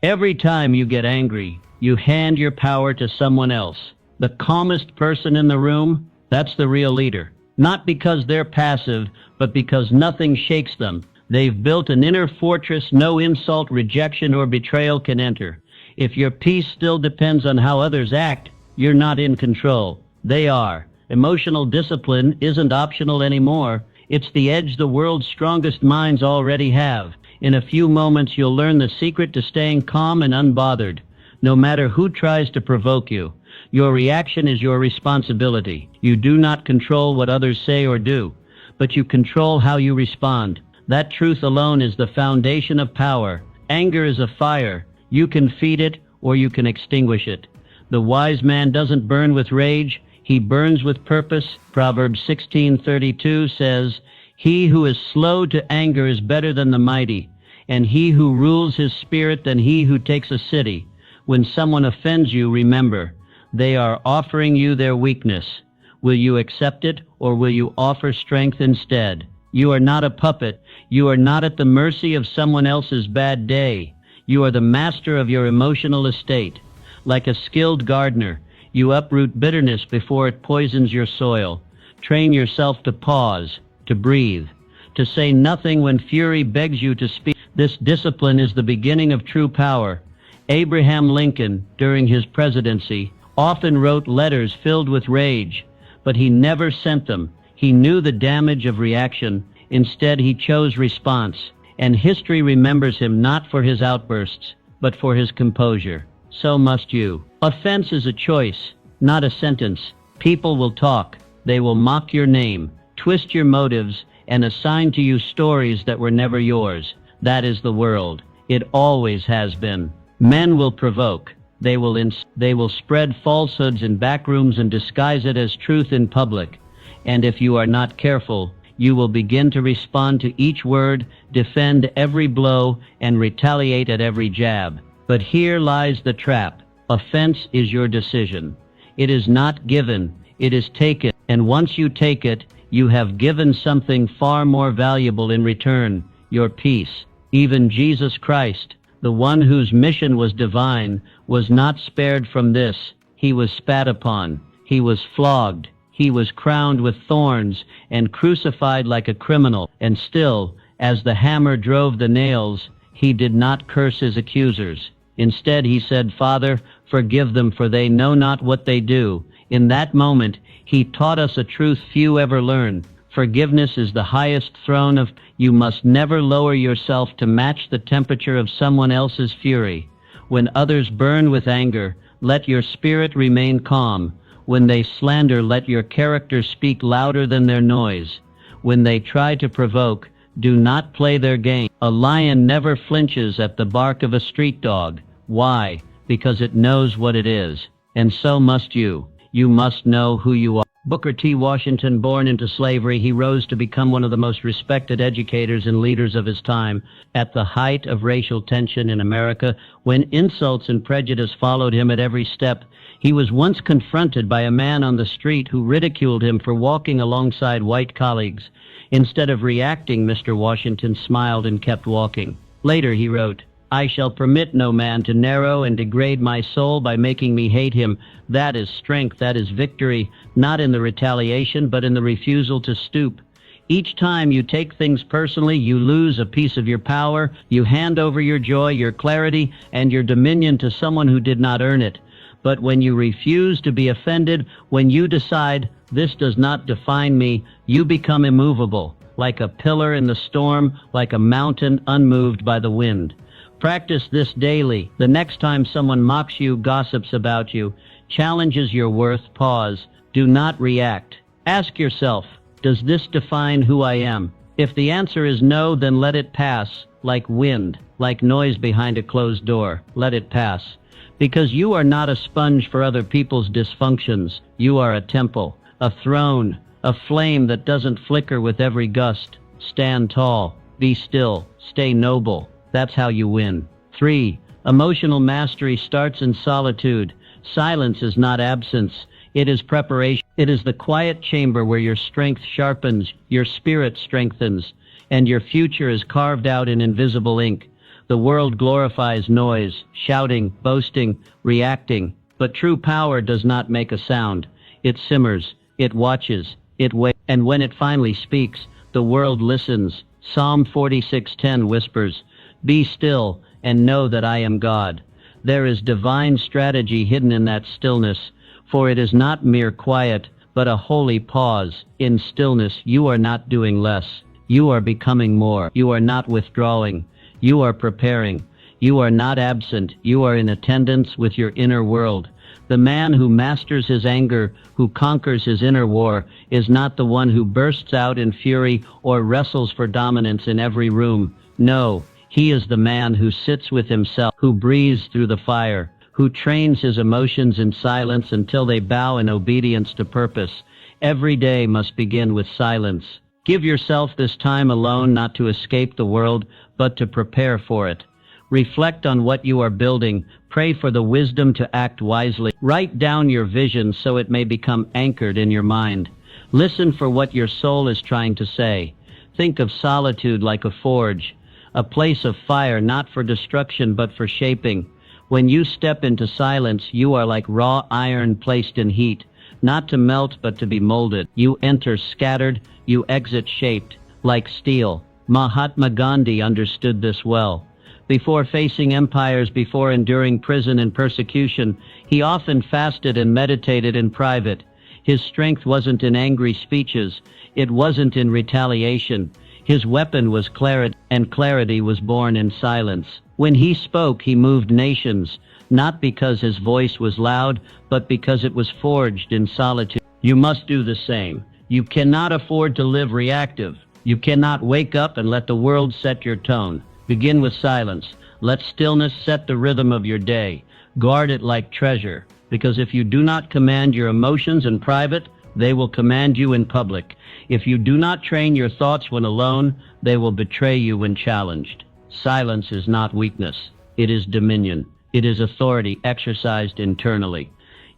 Every time you get angry, you hand your power to someone else. The calmest person in the room, that's the real leader. Not because they're passive, but because nothing shakes them. They've built an inner fortress no insult, rejection, or betrayal can enter. If your peace still depends on how others act, you're not in control. They are. Emotional discipline isn't optional anymore. It's the edge the world's strongest minds already have. In a few moments, you'll learn the secret to staying calm and unbothered, no matter who tries to provoke you. Your reaction is your responsibility. You do not control what others say or do, but you control how you respond. That truth alone is the foundation of power. Anger is a fire. You can feed it or you can extinguish it. The wise man doesn't burn with rage, he burns with purpose. Proverbs 16:32 says, "He who is slow to anger is better than the mighty, and he who rules his spirit than he who takes a city." When someone offends you, remember, they are offering you their weakness. Will you accept it, or will you offer strength instead? You are not a puppet. You are not at the mercy of someone else's bad day. You are the master of your emotional estate. Like a skilled gardener, you uproot bitterness before it poisons your soil. Train yourself to pause, to breathe, to say nothing when fury begs you to speak. This discipline is the beginning of true power. Abraham Lincoln, during his presidency, often wrote letters filled with rage, but he never sent them. He knew the damage of reaction. Instead, he chose response. And history remembers him not for his outbursts, but for his composure. So must you. Offense is a choice, not a sentence. People will talk. They will mock your name, twist your motives, and assign to you stories that were never yours. That is the world. It always has been. Men will provoke. They will spread falsehoods in back rooms and disguise it as truth in public. And if you are not careful, you will begin to respond to each word, defend every blow, and retaliate at every jab. But here lies the trap. Offense is your decision. It is not given, it is taken. And once you take it, you have given something far more valuable in return, your peace. Even Jesus Christ, the one whose mission was divine, was not spared from this. He was spat upon. He was flogged. He was crowned with thorns and crucified like a criminal. And still, as the hammer drove the nails, he did not curse his accusers. Instead, he said, "Father, forgive them, for they know not what they do." In that moment, he taught us a truth few ever learn. Forgiveness is the highest throne of. You must never lower yourself to match the temperature of someone else's fury. When others burn with anger, let your spirit remain calm. When they slander, let your character speak louder than their noise. When they try to provoke, do not play their game. A lion never flinches at the bark of a street dog. Why? Because it knows what it is. And so must you. You must know who you are. Booker T. Washington, born into slavery, he rose to become one of the most respected educators and leaders of his time. At the height of racial tension in America, when insults and prejudice followed him at every step, he was once confronted by a man on the street who ridiculed him for walking alongside white colleagues. Instead of reacting, Mr. Washington smiled and kept walking. Later he wrote, "I shall permit no man to narrow and degrade my soul by making me hate him. That is strength, that is victory, not in the retaliation, but in the refusal to stoop." Each time you take things personally, you lose a piece of your power. You hand over your joy, your clarity, and your dominion to someone who did not earn it. But when you refuse to be offended, when you decide, "This does not define me," you become immovable, like a pillar in the storm, like a mountain unmoved by the wind. Practice this daily. The next time someone mocks you, gossips about you, challenges your worth, pause. Do not react. Ask yourself, does this define who I am? If the answer is no, then let it pass, like wind, like noise behind a closed door. Let it pass. Because you are not a sponge for other people's dysfunctions. You are a temple, a throne, a flame that doesn't flicker with every gust. Stand tall. Be still. Stay noble. That's how you win. 3. Emotional mastery starts in solitude. Silence is not absence. It is preparation. It is the quiet chamber where your strength sharpens, your spirit strengthens, and your future is carved out in invisible ink. The world glorifies noise, shouting, boasting, reacting, but true power does not make a sound. It simmers, it watches, it waits, and when it finally speaks, the world listens. Psalm 46:10 whispers, "Be still and know that I am God." There is divine strategy hidden in that stillness, for it is not mere quiet, but a holy pause. In stillness, you are not doing less. You are becoming more. You are not withdrawing. You are preparing. You are not absent. You are in attendance with your inner world. The man who masters his anger, who conquers his inner war, is not the one who bursts out in fury or wrestles for dominance in every room. No, he is the man who sits with himself, who breathes through the fire, who trains his emotions in silence until they bow in obedience to purpose. Every day must begin with silence. Give yourself this time alone, not to escape the world, but to prepare for it. Reflect on what you are building. Pray for the wisdom to act wisely. Write down your vision so it may become anchored in your mind. Listen for what your soul is trying to say. Think of solitude like a forge, a place of fire not for destruction but for shaping. When you step into silence, you are like raw iron placed in heat, not to melt but to be molded. You enter scattered, you exit shaped, like steel. Mahatma Gandhi understood this well. Before facing empires, before enduring prison and persecution, he often fasted and meditated in private. His strength wasn't in angry speeches. It wasn't in retaliation. His weapon was clarity, and clarity was born in silence. When he spoke, he moved nations, not because his voice was loud, but because it was forged in solitude. You must do the same. You cannot afford to live reactive. You cannot wake up and let the world set your tone. Begin with silence. Let stillness set the rhythm of your day. Guard it like treasure, because if you do not command your emotions in private, they will command you in public. If you do not train your thoughts when alone, they will betray you when challenged. Silence is not weakness. It is dominion. It is authority exercised internally.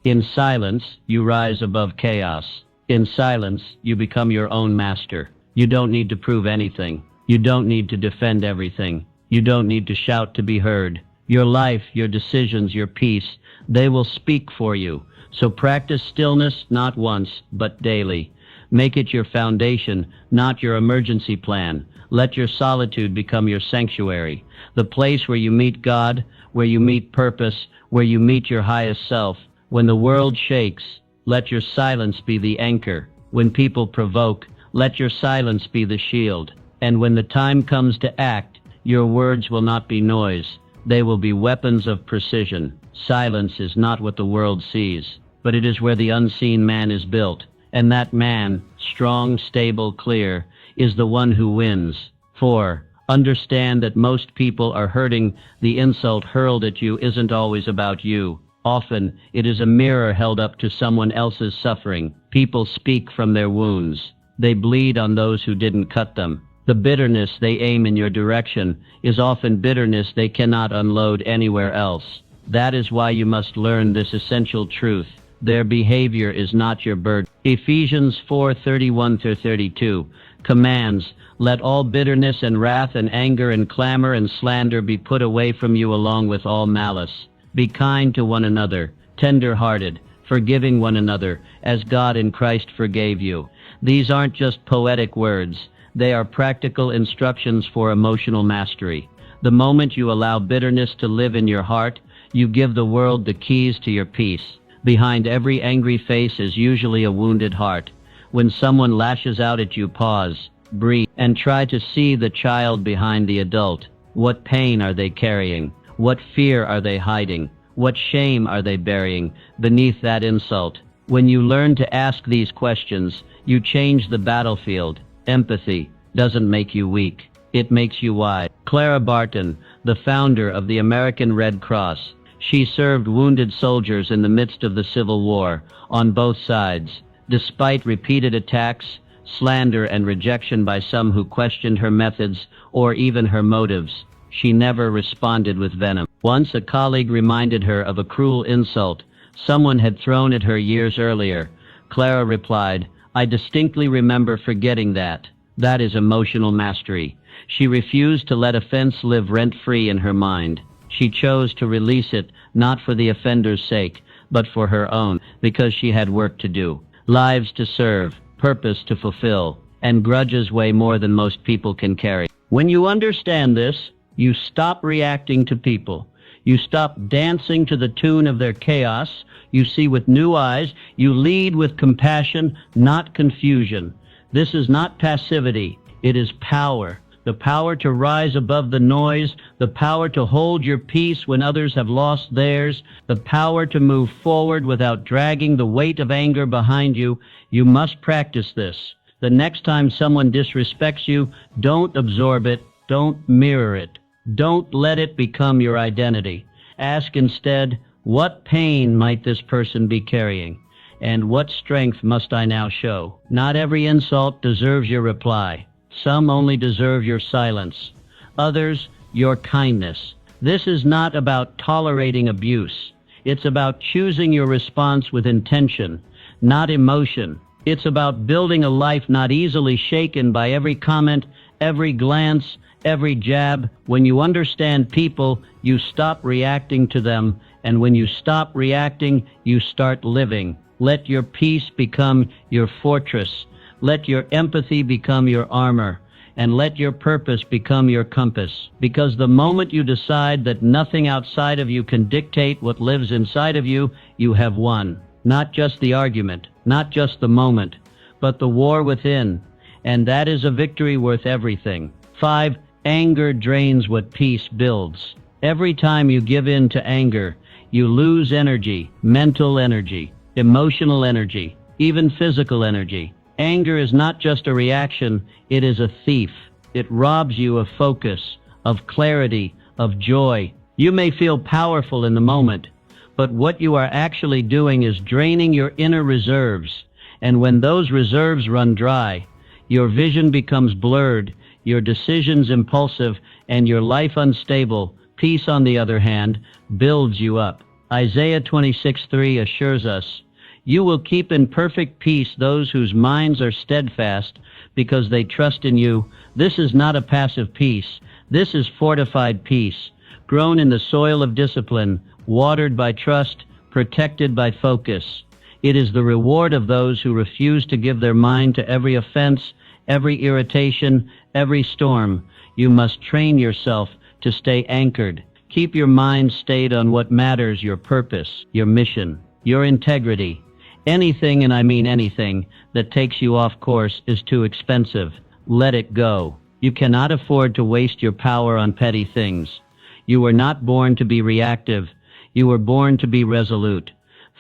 In silence, you rise above chaos. In silence, you become your own master. You don't need to prove anything. You don't need to defend everything. You don't need to shout to be heard. Your life, your decisions, your peace, they will speak for you. So practice stillness not once, but daily. Make it your foundation, not your emergency plan. Let your solitude become your sanctuary, the place where you meet God, where you meet purpose, where you meet your highest self. When the world shakes, let your silence be the anchor. When people provoke, let your silence be the shield. And when the time comes to act, your words will not be noise. They will be weapons of precision. Silence is not what the world sees, but it is where the unseen man is built. And that man, strong, stable, clear, is the one who wins. 4. Understand that most people are hurting. The insult hurled at you isn't always about you. Often, it is a mirror held up to someone else's suffering. People speak from their wounds. They bleed on those who didn't cut them. The bitterness they aim in your direction is often bitterness they cannot unload anywhere else. That is why you must learn this essential truth. Their behavior is not your burden. Ephesians 4:31-32 commands, "Let all bitterness and wrath and anger and clamor and slander be put away from you along with all malice. Be kind to one another, tender-hearted, forgiving one another, as God in Christ forgave you." These aren't just poetic words. They are practical instructions for emotional mastery. The moment you allow bitterness to live in your heart, you give the world the keys to your peace. Behind every angry face is usually a wounded heart. When someone lashes out at you, pause, breathe, and try to see the child behind the adult. What pain are they carrying? What fear are they hiding? What shame are they burying beneath that insult? When you learn to ask these questions, you change the battlefield. Empathy doesn't make you weak. It makes you wise. Clara Barton, the founder of the American Red Cross, she served wounded soldiers in the midst of the Civil War, on both sides. Despite repeated attacks, slander, and rejection by some who questioned her methods or even her motives, she never responded with venom. Once a colleague reminded her of a cruel insult someone had thrown at her years earlier. Clara replied, "I distinctly remember forgetting that." That is emotional mastery. She refused to let offense live rent-free in her mind. She chose to release it, not for the offender's sake, but for her own, because she had work to do, lives to serve, purpose to fulfill, and grudges weigh more than most people can carry. When you understand this, you stop reacting to people. You stop dancing to the tune of their chaos. You see with new eyes. You lead with compassion, not confusion. This is not passivity. It is power. The power to rise above the noise, the power to hold your peace when others have lost theirs, the power to move forward without dragging the weight of anger behind you. You must practice this. The next time someone disrespects you, don't absorb it, don't mirror it. Don't let it become your identity. Ask instead, what pain might this person be carrying? And what strength must I now show? Not every insult deserves your reply. Some only deserve your silence. Others, your kindness. This is not about tolerating abuse. It's about choosing your response with intention, not emotion. It's about building a life not easily shaken by every comment, every glance, every jab. When you understand people, you stop reacting to them. And when you stop reacting, you start living. Let your peace become your fortress. Let your empathy become your armor, and let your purpose become your compass. Because the moment you decide that nothing outside of you can dictate what lives inside of you, you have won. Not just the argument, not just the moment, but the war within. And that is a victory worth everything. 5. Anger drains what peace builds. Every time you give in to anger, you lose energy, mental energy, emotional energy, even physical energy. Anger is not just a reaction, it is a thief. It robs you of focus, of clarity, of joy. You may feel powerful in the moment, but what you are actually doing is draining your inner reserves. And when those reserves run dry, your vision becomes blurred, your decisions impulsive, and your life unstable. Peace, on the other hand, builds you up. Isaiah 26:3 assures us, "You will keep in perfect peace those whose minds are steadfast, because they trust in you." This is not a passive peace. This is fortified peace, grown in the soil of discipline, watered by trust, protected by focus. It is the reward of those who refuse to give their mind to every offense, every irritation, every storm. You must train yourself to stay anchored. Keep your mind stayed on what matters, your purpose, your mission, your integrity. Anything, and I mean anything, that takes you off course is too expensive. Let it go. You cannot afford to waste your power on petty things. You were not born to be reactive. You were born to be resolute.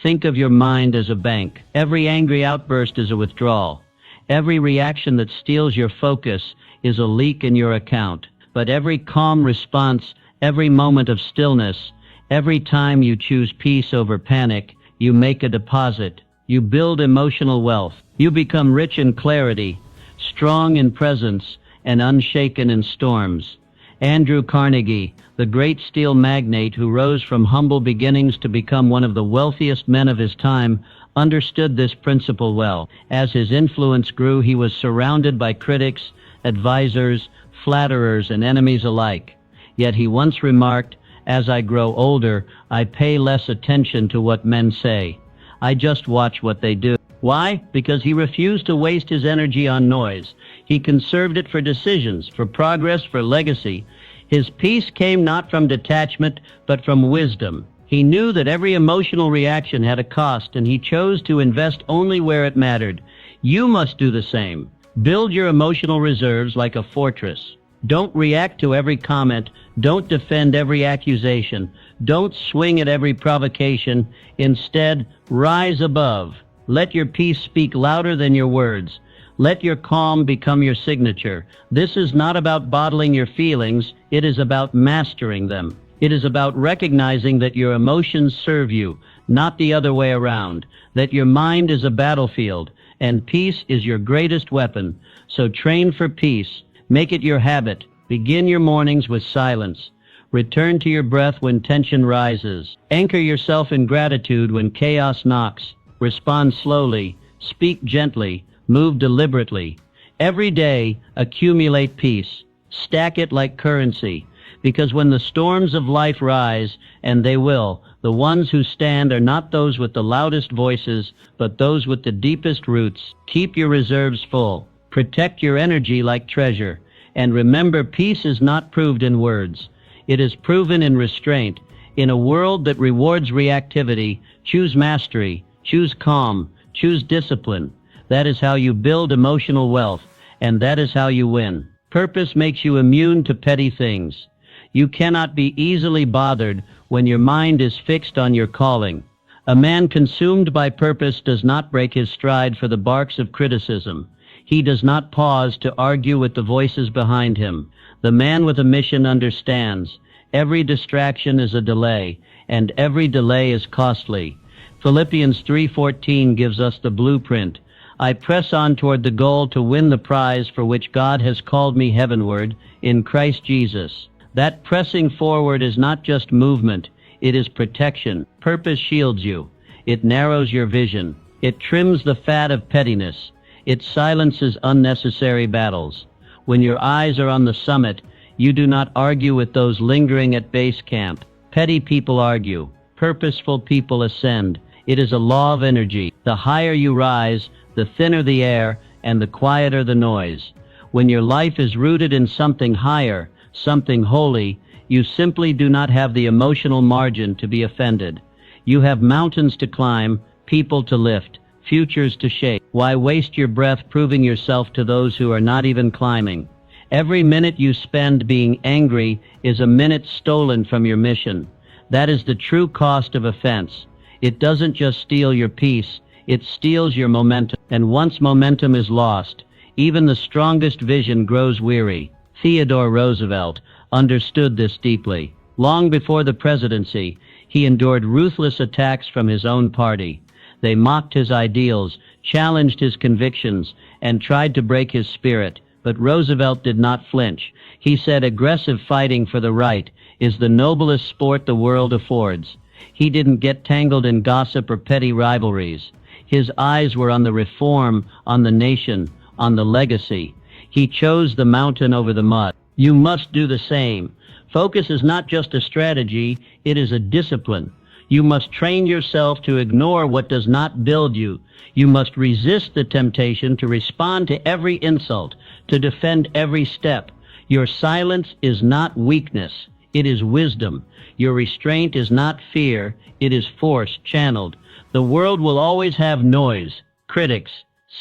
Think of your mind as a bank. Every angry outburst is a withdrawal. Every reaction that steals your focus is a leak in your account. But every calm response, every moment of stillness, every time you choose peace over panic, you make a deposit. You build emotional wealth. You become rich in clarity, strong in presence, and unshaken in storms. Andrew Carnegie, the great steel magnate who rose from humble beginnings to become one of the wealthiest men of his time, understood this principle well. As his influence grew, he was surrounded by critics, advisors, flatterers, and enemies alike. Yet he once remarked, "As I grow older, I pay less attention to what men say. I just watch what they do." Why? Because he refused to waste his energy on noise. He conserved it for decisions, for progress, for legacy. His peace came not from detachment, but from wisdom. He knew that every emotional reaction had a cost, and he chose to invest only where it mattered. You must do the same. Build your emotional reserves like a fortress. Don't react to every comment. Don't defend every accusation. Don't swing at every provocation. Instead, rise above. Let your peace speak louder than your words. Let your calm become your signature. This is not about bottling your feelings. It is about mastering them. It is about recognizing that your emotions serve you, not the other way around. That your mind is a battlefield, and peace is your greatest weapon. So train for peace. Make it your habit. Begin your mornings with silence. Return to your breath when tension rises. Anchor yourself in gratitude when chaos knocks. Respond slowly. Speak gently. Move deliberately. Every day, accumulate peace. Stack it like currency. Because when the storms of life rise, and they will, the ones who stand are not those with the loudest voices, but those with the deepest roots. Keep your reserves full. Protect your energy like treasure. And remember, peace is not proved in words. It is proven in restraint. In a world that rewards reactivity, choose mastery, choose calm, choose discipline. That is how you build emotional wealth, and that is how you win. Purpose makes you immune to petty things. You cannot be easily bothered when your mind is fixed on your calling. A man consumed by purpose does not break his stride for the barks of criticism. He does not pause to argue with the voices behind him. The man with a mission understands. Every distraction is a delay, and every delay is costly. Philippians 3:14 gives us the blueprint. I press on toward the goal to win the prize for which God has called me heavenward in Christ Jesus. That pressing forward is not just movement, it is protection. Purpose shields you. It narrows your vision. It trims the fat of pettiness. It silences unnecessary battles. When your eyes are on the summit, you do not argue with those lingering at base camp. Petty people argue. Purposeful people ascend. It is a law of energy. The higher you rise, the thinner the air, and the quieter the noise. When your life is rooted in something higher, something holy, you simply do not have the emotional margin to be offended. You have mountains to climb, people to lift, futures to shape. Why waste your breath proving yourself to those who are not even climbing? Every minute you spend being angry is a minute stolen from your mission. That is the true cost of offense. It doesn't just steal your peace, it steals your momentum. And once momentum is lost, even the strongest vision grows weary. Theodore Roosevelt understood this deeply. Long before the presidency, he endured ruthless attacks from his own party. They mocked his ideals, challenged his convictions, and tried to break his spirit. But Roosevelt did not flinch. He said aggressive fighting for the right is the noblest sport the world affords. He didn't get tangled in gossip or petty rivalries. His eyes were on the reform, on the nation, on the legacy. He chose the mountain over the mud. You must do the same. Focus is not just a strategy, it is a discipline. You must train yourself to ignore what does not build you. You must resist the temptation to respond to every insult, to defend every step. Your silence is not weakness, it is wisdom. Your restraint is not fear, it is force channeled. The world will always have noise, critics,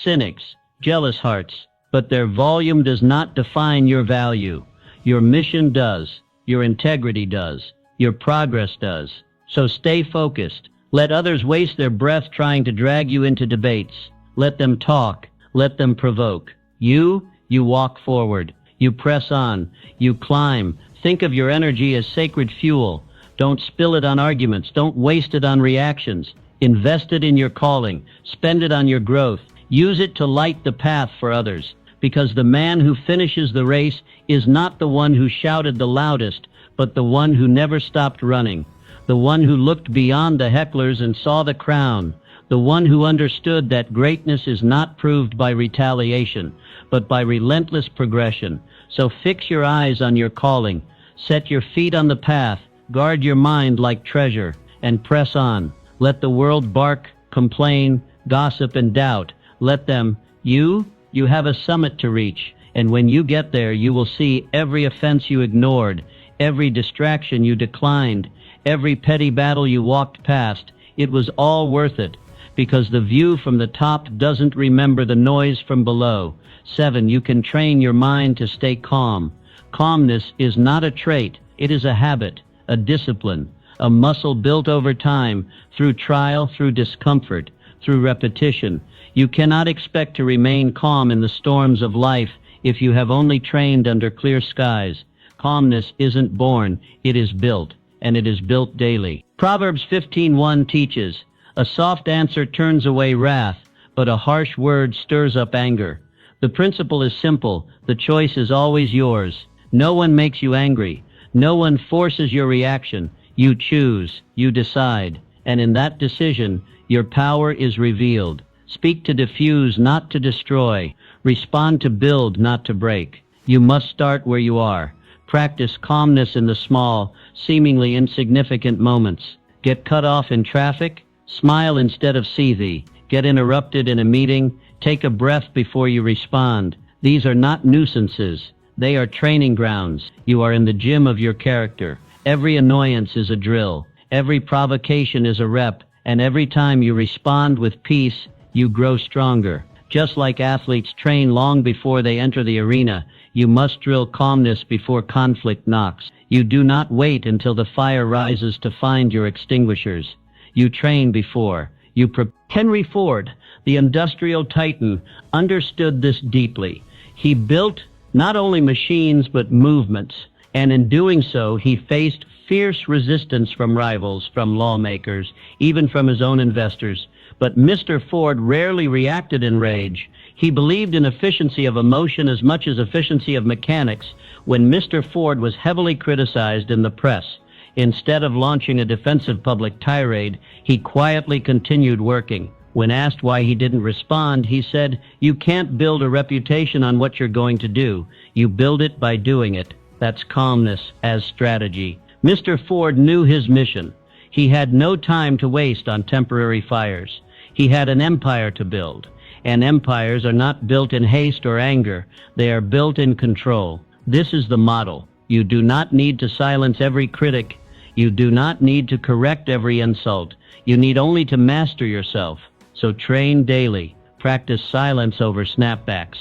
cynics, jealous hearts, but their volume does not define your value. Your mission does, your integrity does, your progress does. So stay focused. Let others waste their breath trying to drag you into debates. Let them talk. Let them provoke. You walk forward. You press on. You climb. Think of your energy as sacred fuel. Don't spill it on arguments. Don't waste it on reactions. Invest it in your calling. Spend it on your growth. Use it to light the path for others. Because the man who finishes the race is not the one who shouted the loudest, but the one who never stopped running. The one who looked beyond the hecklers and saw the crown. The one who understood that greatness is not proved by retaliation, but by relentless progression. So fix your eyes on your calling. Set your feet on the path. Guard your mind like treasure, and press on. Let the world bark, complain, gossip, and doubt. Let them. You have a summit to reach, and when you get there, you will see every offense you ignored, every distraction you declined, every petty battle you walked past. It was all worth it, because the view from the top doesn't remember the noise from below. 7. You can train your mind to stay calm. Calmness is not a trait, it is a habit, a discipline, a muscle built over time, through trial, through discomfort, through repetition. You cannot expect to remain calm in the storms of life if you have only trained under clear skies. Calmness isn't born, it is built, and it is built daily. Proverbs 15:1 teaches, a soft answer turns away wrath, but a harsh word stirs up anger. The principle is simple, the choice is always yours. No one makes you angry. No one forces your reaction. You choose, you decide, and in that decision, your power is revealed. Speak to diffuse, not to destroy. Respond to build, not to break. You must start where you are. Practice calmness in the small, seemingly insignificant moments. Get cut off in traffic? Smile instead of seethe. Get interrupted in a meeting? Take a breath before you respond. These are not nuisances. They are training grounds. You are in the gym of your character. Every annoyance is a drill. Every provocation is a rep. And every time you respond with peace, you grow stronger. Just like athletes train long before they enter the arena, you must drill calmness before conflict knocks. You do not wait until the fire rises to find your extinguishers. You train before. Henry Ford, the industrial titan, understood this deeply. He built not only machines but movements, and in doing so he faced fierce resistance from rivals, from lawmakers, even from his own investors. But Mr. Ford rarely reacted in rage. He believed in efficiency of emotion as much as efficiency of mechanics. When Mr. Ford was heavily criticized in the press, instead of launching a defensive public tirade, he quietly continued working. When asked why he didn't respond, he said, "You can't build a reputation on what you're going to do. You build it by doing it." That's calmness as strategy. Mr. Ford knew his mission. He had no time to waste on temporary fires. He had an empire to build. And empires are not built in haste or anger. They are built in control. This is the model. You do not need to silence every critic. You do not need to correct every insult. You need only to master yourself. So train daily. Practice silence over snapbacks.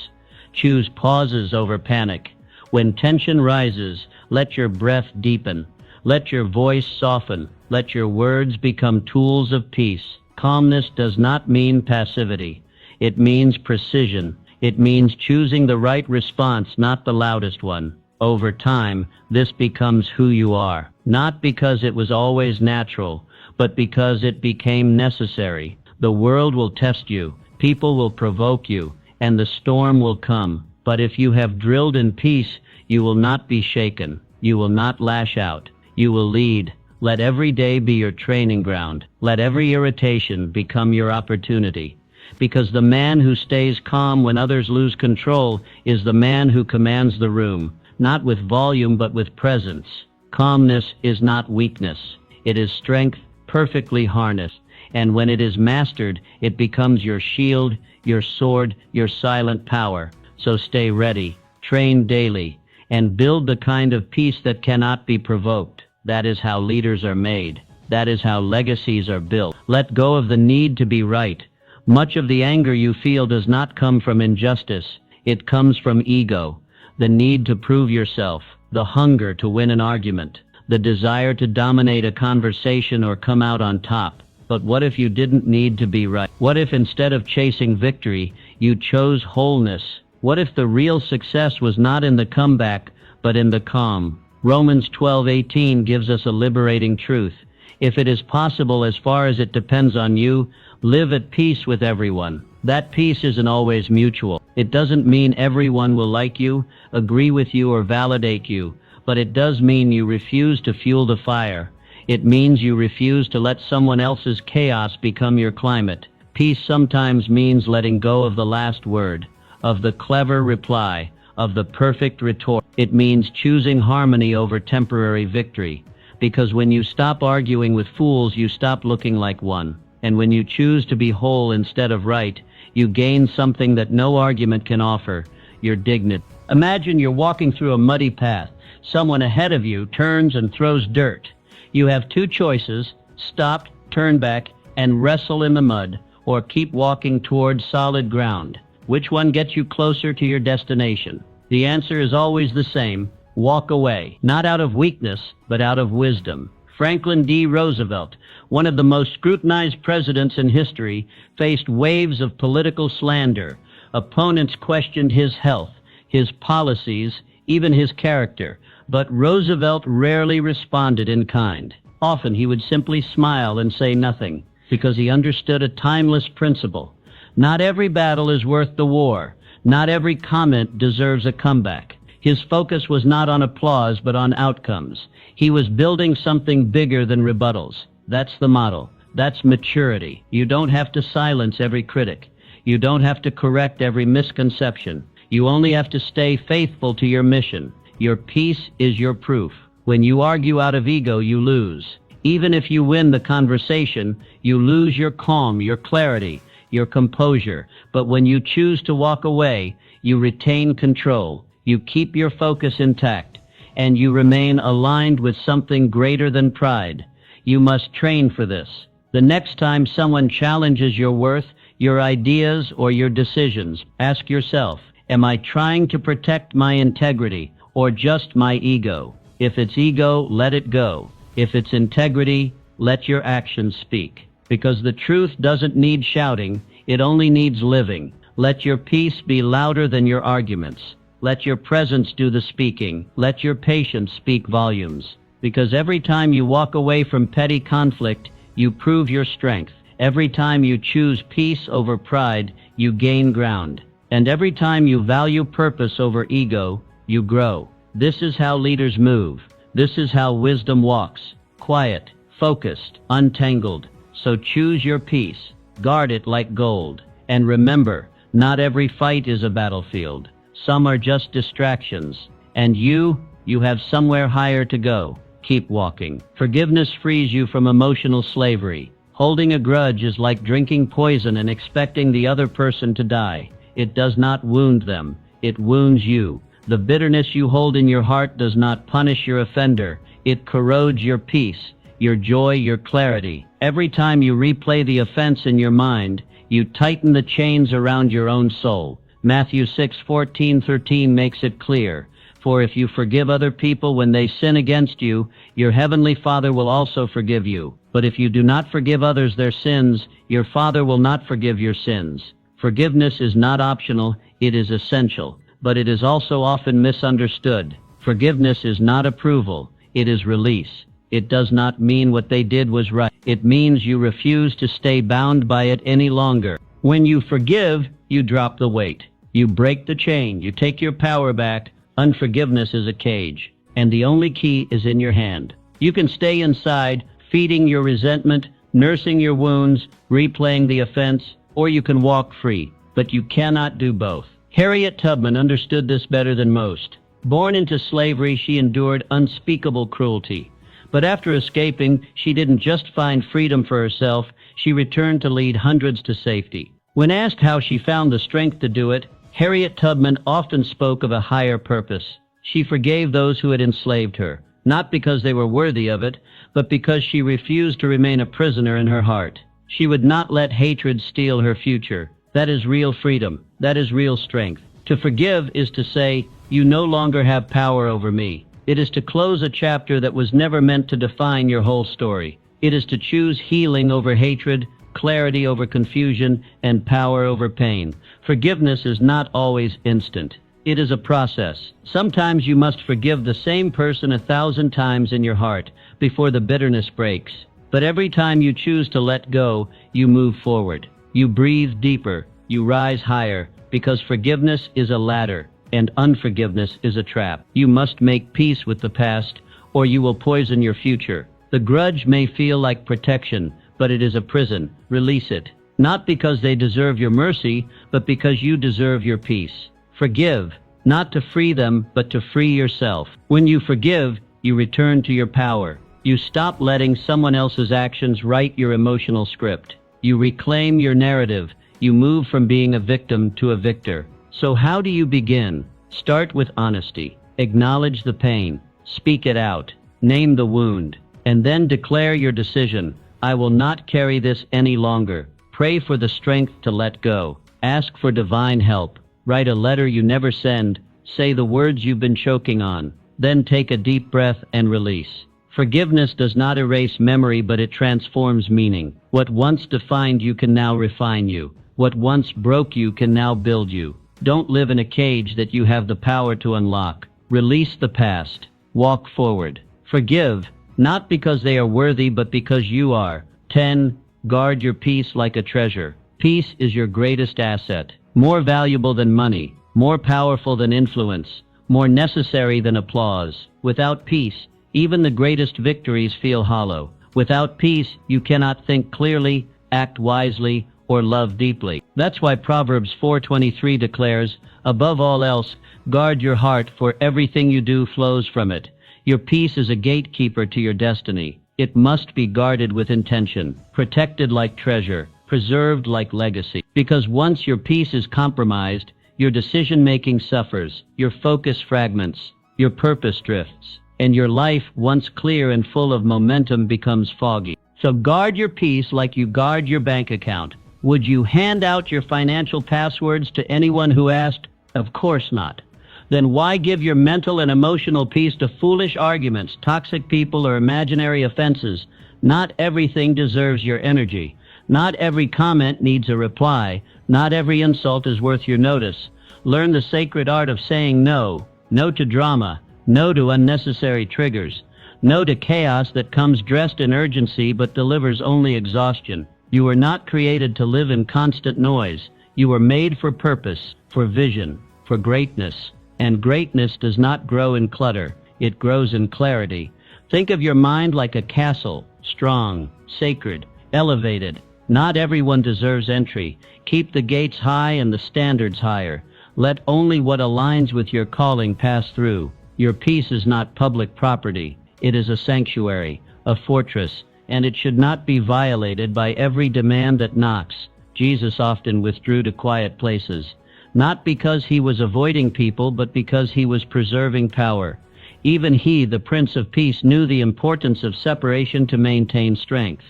Choose pauses over panic. When tension rises, let your breath deepen. Let your voice soften. Let your words become tools of peace. Calmness does not mean passivity. It means precision. It means choosing the right response, not the loudest one. Over time, this becomes who you are, not because it was always natural, but because it became necessary. The world will test you, people will provoke you, and the storm will come. But if you have drilled in peace, you will not be shaken. You will not lash out. You will lead. Let every day be your training ground. Let every irritation become your opportunity. Because the man who stays calm when others lose control is the man who commands the room, not with volume but with presence. Calmness is not weakness. It is strength perfectly harnessed. And when it is mastered, it becomes your shield, your sword, your silent power. So stay ready, train daily, and build the kind of peace that cannot be provoked. That is how leaders are made. That is how legacies are built. Let go of the need to be right. Much of the anger you feel does not come from injustice. It comes from ego, the need to prove yourself, the hunger to win an argument, the desire to dominate a conversation or come out on top. But what if you didn't need to be right? What if instead of chasing victory, you chose wholeness? What if the real success was not in the comeback, but in the calm? Romans 12:18 gives us a liberating truth. If it is possible, as far as it depends on you, live at peace with everyone. That peace isn't always mutual. It doesn't mean everyone will like you, agree with you, or validate you, but it does mean you refuse to fuel the fire. It means you refuse to let someone else's chaos become your climate. Peace sometimes means letting go of the last word, of the clever reply, of the perfect retort. It means choosing harmony over temporary victory. Because when you stop arguing with fools, you stop looking like one. And when you choose to be whole instead of right, you gain something that no argument can offer, your dignity. Imagine you're walking through a muddy path. Someone ahead of you turns and throws dirt. You have two choices: stop, turn back, and wrestle in the mud, or keep walking towards solid ground. Which one gets you closer to your destination? The answer is always the same: walk away. Not out of weakness, but out of wisdom. Franklin D. Roosevelt, one of the most scrutinized presidents in history, faced waves of political slander. Opponents questioned his health, his policies, even his character. But Roosevelt rarely responded in kind. Often he would simply smile and say nothing, because he understood a timeless principle. Not every battle is worth the war. Not every comment deserves a comeback. His focus was not on applause, but on outcomes. He was building something bigger than rebuttals. That's the model. That's maturity. You don't have to silence every critic. You don't have to correct every misconception. You only have to stay faithful to your mission. Your peace is your proof. When you argue out of ego, you lose. Even if you win the conversation, you lose your calm, your clarity, your composure. But when you choose to walk away, you retain control. You keep your focus intact, and you remain aligned with something greater than pride. You must train for this. The next time someone challenges your worth, your ideas, or your decisions, ask yourself, am I trying to protect my integrity or just my ego? If it's ego, let it go. If it's integrity, let your actions speak. Because the truth doesn't need shouting, it only needs living. Let your peace be louder than your arguments. Let your presence do the speaking. Let your patience speak volumes. Because every time you walk away from petty conflict, you prove your strength. Every time you choose peace over pride, you gain ground. And every time you value purpose over ego, you grow. This is how leaders move. This is how wisdom walks. Quiet, focused, untangled. So choose your peace. Guard it like gold. And remember, not every fight is a battlefield. Some are just distractions. And you have somewhere higher to go. Keep walking. Forgiveness frees you from emotional slavery. Holding a grudge is like drinking poison and expecting the other person to die. It does not wound them. It wounds you. The bitterness you hold in your heart does not punish your offender. It corrodes your peace, your joy, your clarity. Every time you replay the offense in your mind, you tighten the chains around your own soul. Matthew 6:14-13 makes it clear. For if you forgive other people when they sin against you, your heavenly Father will also forgive you. But if you do not forgive others their sins, your Father will not forgive your sins. Forgiveness is not optional, it is essential. But it is also often misunderstood. Forgiveness is not approval, it is release. It does not mean what they did was right. It means you refuse to stay bound by it any longer. When you forgive, you drop the weight. You break the chain, you take your power back. Unforgiveness is a cage, and the only key is in your hand. You can stay inside, feeding your resentment, nursing your wounds, replaying the offense, or you can walk free. But you cannot do both. Harriet Tubman understood this better than most. Born into slavery, she endured unspeakable cruelty. But after escaping, she didn't just find freedom for herself, she returned to lead hundreds to safety. When asked how she found the strength to do it, Harriet Tubman often spoke of a higher purpose. She forgave those who had enslaved her, not because they were worthy of it, but because she refused to remain a prisoner in her heart. She would not let hatred steal her future. That is real freedom. That is real strength. To forgive is to say, you no longer have power over me. It is to close a chapter that was never meant to define your whole story. It is to choose healing over hatred, clarity over confusion, and power over pain. Forgiveness is not always instant. It is a process. Sometimes you must forgive the same person 1,000 times in your heart before the bitterness breaks. But every time you choose to let go, you move forward. You breathe deeper. You rise higher, because forgiveness is a ladder, and unforgiveness is a trap. You must make peace with the past, or you will poison your future. The grudge may feel like protection, but it is a prison. Release it. Not because they deserve your mercy, but because you deserve your peace. Forgive, not to free them, but to free yourself. When you forgive, you return to your power. You stop letting someone else's actions write your emotional script. You reclaim your narrative. You move from being a victim to a victor. So how do you begin? Start with honesty. Acknowledge the pain. Speak it out. Name the wound. And then declare your decision. I will not carry this any longer. Pray for the strength to let go. Ask for divine help. Write a letter you never send. Say the words you've been choking on. Then take a deep breath and release. Forgiveness does not erase memory, but it transforms meaning. What once defined you can now refine you. What once broke you can now build you. Don't live in a cage that you have the power to unlock. Release the past. Walk forward. Forgive, not because they are worthy, but because you are. 10. Guard your peace like a treasure. Peace is your greatest asset. More valuable than money. More powerful than influence. More necessary than applause. Without peace, even the greatest victories feel hollow. Without peace, you cannot think clearly, act wisely, or love deeply. That's why Proverbs 4:23 declares, above all else, guard your heart, for everything you do flows from it. Your peace is a gatekeeper to your destiny. It must be guarded with intention, protected like treasure, preserved like legacy. Because once your peace is compromised, your decision-making suffers, your focus fragments, your purpose drifts, and your life, once clear and full of momentum, becomes foggy. So guard your peace like you guard your bank account. Would you hand out your financial passwords to anyone who asked? Of course not. Then why give your mental and emotional peace to foolish arguments, toxic people, or imaginary offenses? Not everything deserves your energy. Not every comment needs a reply. Not every insult is worth your notice. Learn the sacred art of saying no. No to drama. No to unnecessary triggers. No to chaos that comes dressed in urgency but delivers only exhaustion. You were not created to live in constant noise. You were made for purpose, for vision, for greatness. And greatness does not grow in clutter. It grows in clarity. Think of your mind like a castle, strong, sacred, elevated. Not everyone deserves entry. Keep the gates high and the standards higher. Let only what aligns with your calling pass through. Your peace is not public property. It is a sanctuary, a fortress, and it should not be violated by every demand that knocks. Jesus often withdrew to quiet places, not because he was avoiding people, but because he was preserving power. Even he, the Prince of Peace, knew the importance of separation to maintain strength.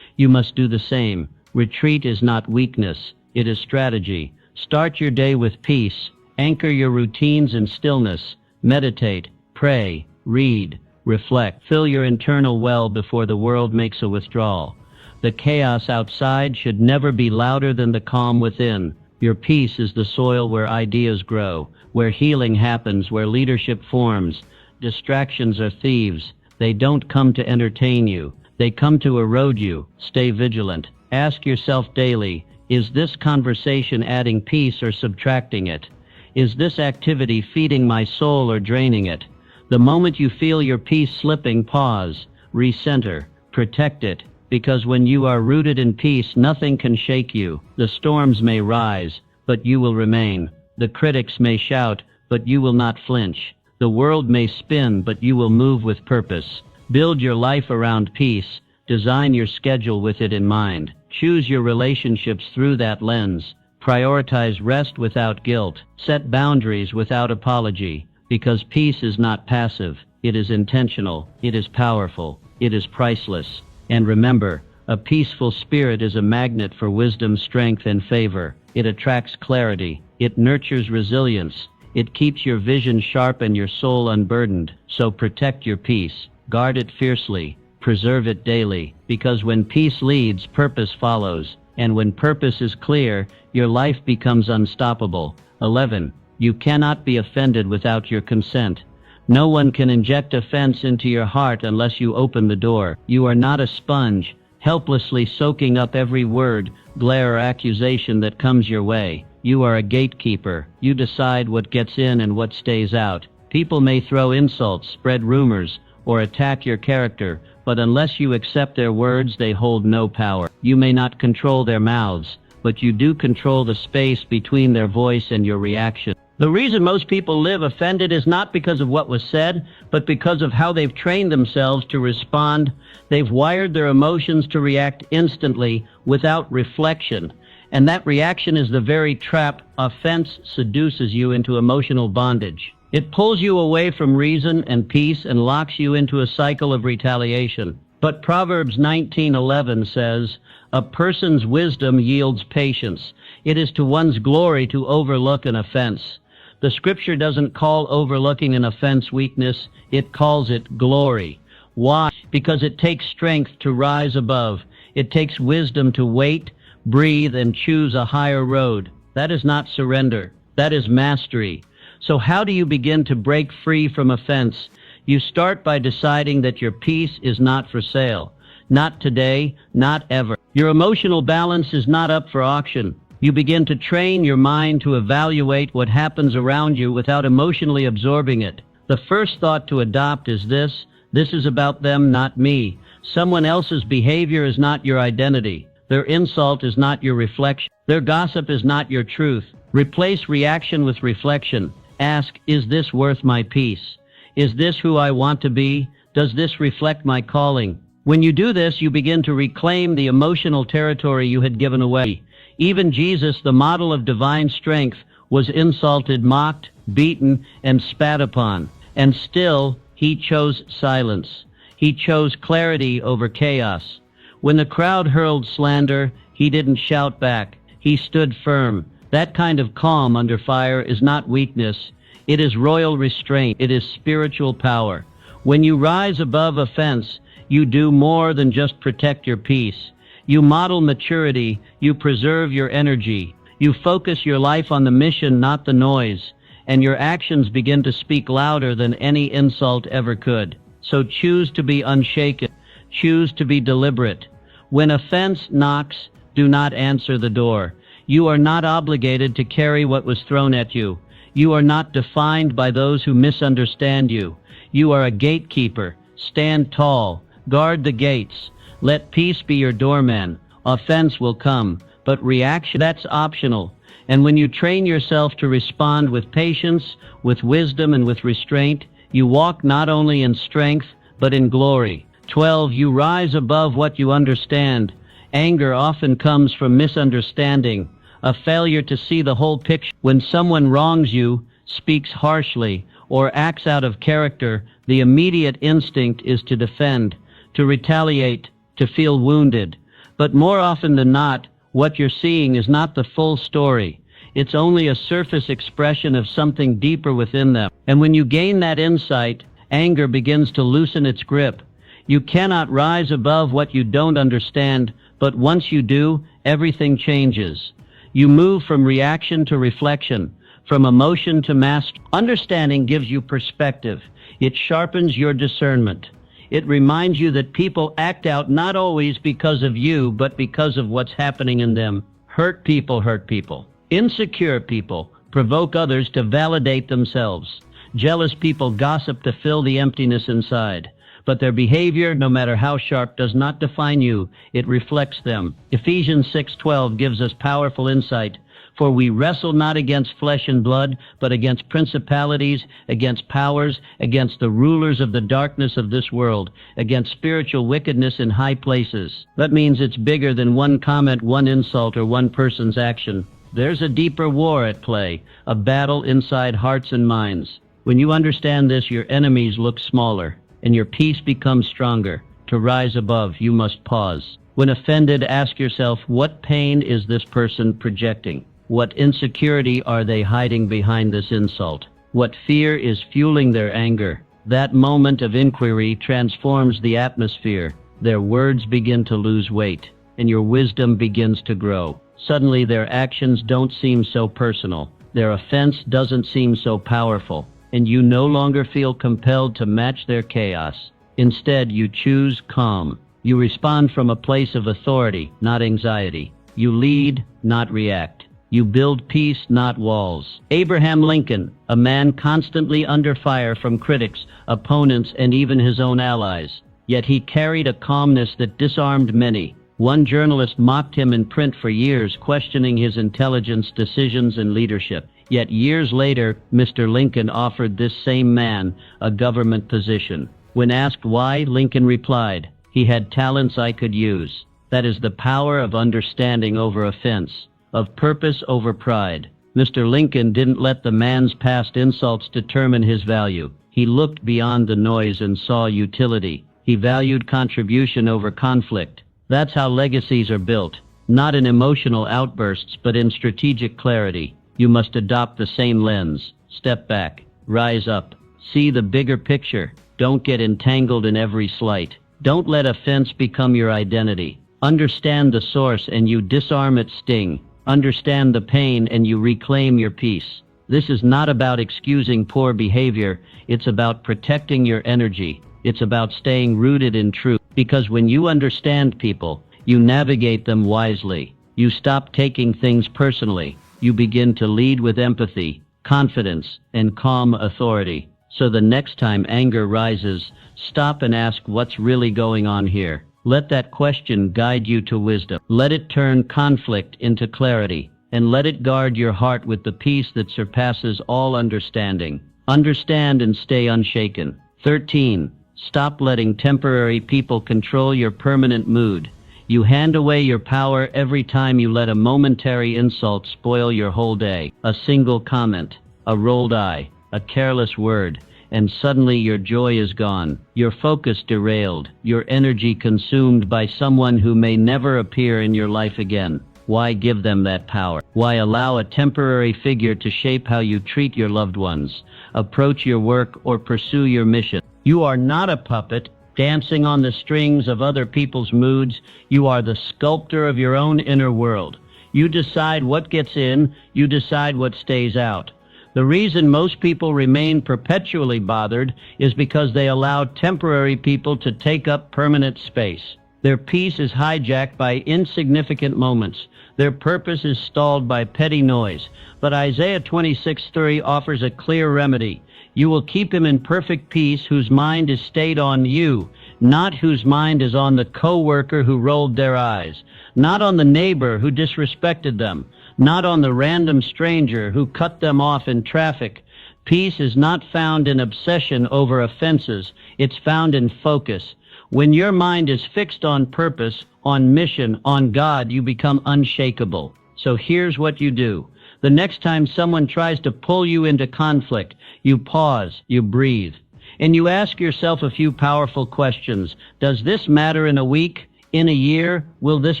You must do the same. Retreat is not weakness. It is strategy. Start your day with peace. Anchor your routines in stillness. Meditate, pray, read, reflect. Fill your internal well before the world makes a withdrawal. The chaos outside should never be louder than the calm within. Your peace is the soil where ideas grow, where healing happens, where leadership forms. Distractions are thieves. They don't come to entertain you. They come to erode you. Stay vigilant. Ask yourself daily, is this conversation adding peace or subtracting it? Is this activity feeding my soul or draining it? The moment you feel your peace slipping, pause, recenter, protect it, because when you are rooted in peace, nothing can shake you. The storms may rise, but you will remain. The critics may shout, but you will not flinch. The world may spin, but you will move with purpose. Build your life around peace. Design your schedule with it in mind. Choose your relationships through that lens. Prioritize rest without guilt. Set boundaries without apology. Because peace is not passive. It is intentional. It is powerful. It is priceless. And remember, a peaceful spirit is a magnet for wisdom, strength, and favor. It attracts clarity. It nurtures resilience. It keeps your vision sharp and your soul unburdened. So protect your peace. Guard it fiercely. Preserve it daily. Because when peace leads, purpose follows. And when purpose is clear, your life becomes unstoppable. 11. You cannot be offended without your consent. No one can inject offense into your heart unless you open the door. You are not a sponge, helplessly soaking up every word, glare, or accusation that comes your way. You are a gatekeeper. You decide what gets in and what stays out. People may throw insults, spread rumors, or attack your character, but unless you accept their words, they hold no power. You may not control their mouths, but you do control the space between their voice and your reaction. The reason most people live offended is not because of what was said, but because of how they've trained themselves to respond. They've wired their emotions to react instantly without reflection. And that reaction is the very trap. Offense seduces you into emotional bondage. It pulls you away from reason and peace and locks you into a cycle of retaliation. But Proverbs 19:11 says, "A person's wisdom yields patience. It is to one's glory to overlook an offense." The scripture doesn't call overlooking an offense weakness, it calls it glory. Why? Because it takes strength to rise above. It takes wisdom to wait, breathe, and choose a higher road. That is not surrender. That is mastery. So how do you begin to break free from offense? You start by deciding that your peace is not for sale. Not today, not ever. Your emotional balance is not up for auction. You begin to train your mind to evaluate what happens around you without emotionally absorbing it. The first thought to adopt is this is about them, not me. Someone else's behavior is not your identity. Their insult is not your reflection. Their gossip is not your truth. Replace reaction with reflection. Ask, is this worth my peace? Is this who I want to be? Does this reflect my calling? When you do this, you begin to reclaim the emotional territory you had given away. Even Jesus, the model of divine strength, was insulted, mocked, beaten, and spat upon. And still, he chose silence. He chose clarity over chaos. When the crowd hurled slander, he didn't shout back. He stood firm. That kind of calm under fire is not weakness. It is royal restraint. It is spiritual power. When you rise above offense, you do more than just protect your peace. You model maturity. You preserve your energy. You focus your life on the mission, not the noise. And your actions begin to speak louder than any insult ever could. So choose to be unshaken. Choose to be deliberate. When offense knocks, do not answer the door. You are not obligated to carry what was thrown at you. You are not defined by those who misunderstand you. You are a gatekeeper. Stand tall. Guard the gates. Let peace be your doorman. Offense will come, but reaction, that's optional. And when you train yourself to respond with patience, with wisdom, and with restraint, you walk not only in strength, but in glory. 12. You rise above what you understand. Anger often comes from misunderstanding, a failure to see the whole picture. When someone wrongs you, speaks harshly, or acts out of character, the immediate instinct is to defend, to retaliate, to feel wounded. But more often than not, what you're seeing is not the full story. It's only a surface expression of something deeper within them. And when you gain that insight, anger begins to loosen its grip. You cannot rise above what you don't understand, but once you do, everything changes. You move from reaction to reflection, from emotion to mastery. Understanding gives you perspective. It sharpens your discernment. It reminds you that people act out not always because of you, but because of what's happening in them. Hurt people hurt people. Insecure people provoke others to validate themselves. Jealous people gossip to fill the emptiness inside. But their behavior, no matter how sharp, does not define you. It reflects them. Ephesians 6:12 gives us powerful insight. For we wrestle not against flesh and blood, but against principalities, against powers, against the rulers of the darkness of this world, against spiritual wickedness in high places. That means it's bigger than one comment, one insult, or one person's action. There's a deeper war at play, a battle inside hearts and minds. When you understand this, your enemies look smaller, and your peace becomes stronger. To rise above, you must pause. When offended, ask yourself, what pain is this person projecting? What insecurity are they hiding behind this insult? What fear is fueling their anger? That moment of inquiry transforms the atmosphere. Their words begin to lose weight, and your wisdom begins to grow. Suddenly, their actions don't seem so personal. Their offense doesn't seem so powerful, and you no longer feel compelled to match their chaos. Instead, you choose calm. You respond from a place of authority, not anxiety. You lead, not react. You build peace, not walls. Abraham Lincoln, a man constantly under fire from critics, opponents, and even his own allies. Yet he carried a calmness that disarmed many. One journalist mocked him in print for years, questioning his intelligence, decisions, and leadership. Yet years later, Mr. Lincoln offered this same man a government position. When asked why, Lincoln replied, "He had talents I could use." That is the power of understanding over offense, of purpose over pride. Mr. Lincoln didn't let the man's past insults determine his value. He looked beyond the noise and saw utility. He valued contribution over conflict. That's how legacies are built, not in emotional outbursts, but in strategic clarity. You must adopt the same lens. Step back. Rise up. See the bigger picture. Don't get entangled in every slight. Don't let offense become your identity. Understand the source and you disarm its sting. Understand the pain and you reclaim your peace. This is not about excusing poor behavior. It's about protecting your energy. It's about staying rooted in truth. Because when you understand people, you navigate them wisely. You stop taking things personally. You begin to lead with empathy, confidence, and calm authority. So the next time anger rises, stop and ask what's really going on here. Let that question guide you to wisdom. Let it turn conflict into clarity, and let it guard your heart with the peace that surpasses all understanding. Understand and stay unshaken. 13. Stop letting temporary people control your permanent mood. You hand away your power every time you let a momentary insult spoil your whole day. A single comment, a rolled eye, a careless word, and suddenly your joy is gone, your focus derailed, your energy consumed by someone who may never appear in your life again. Why give them that power? Why allow a temporary figure to shape how you treat your loved ones, approach your work, or pursue your mission? You are not a puppet dancing on the strings of other people's moods. You are the sculptor of your own inner world. You decide what gets in, you decide what stays out. The reason most people remain perpetually bothered is because they allow temporary people to take up permanent space. Their peace is hijacked by insignificant moments. Their purpose is stalled by petty noise. But Isaiah 26:3 offers a clear remedy. You will keep him in perfect peace whose mind is stayed on you, not whose mind is on the co-worker who rolled their eyes, not on the neighbor who disrespected them, not on the random stranger who cut them off in traffic. Peace is not found in obsession over offenses. It's found in focus. When your mind is fixed on purpose, on mission, on God, you become unshakable. So here's what you do. The next time someone tries to pull you into conflict, you pause, you breathe, and you ask yourself a few powerful questions. Does this matter in a week? In a year? Will this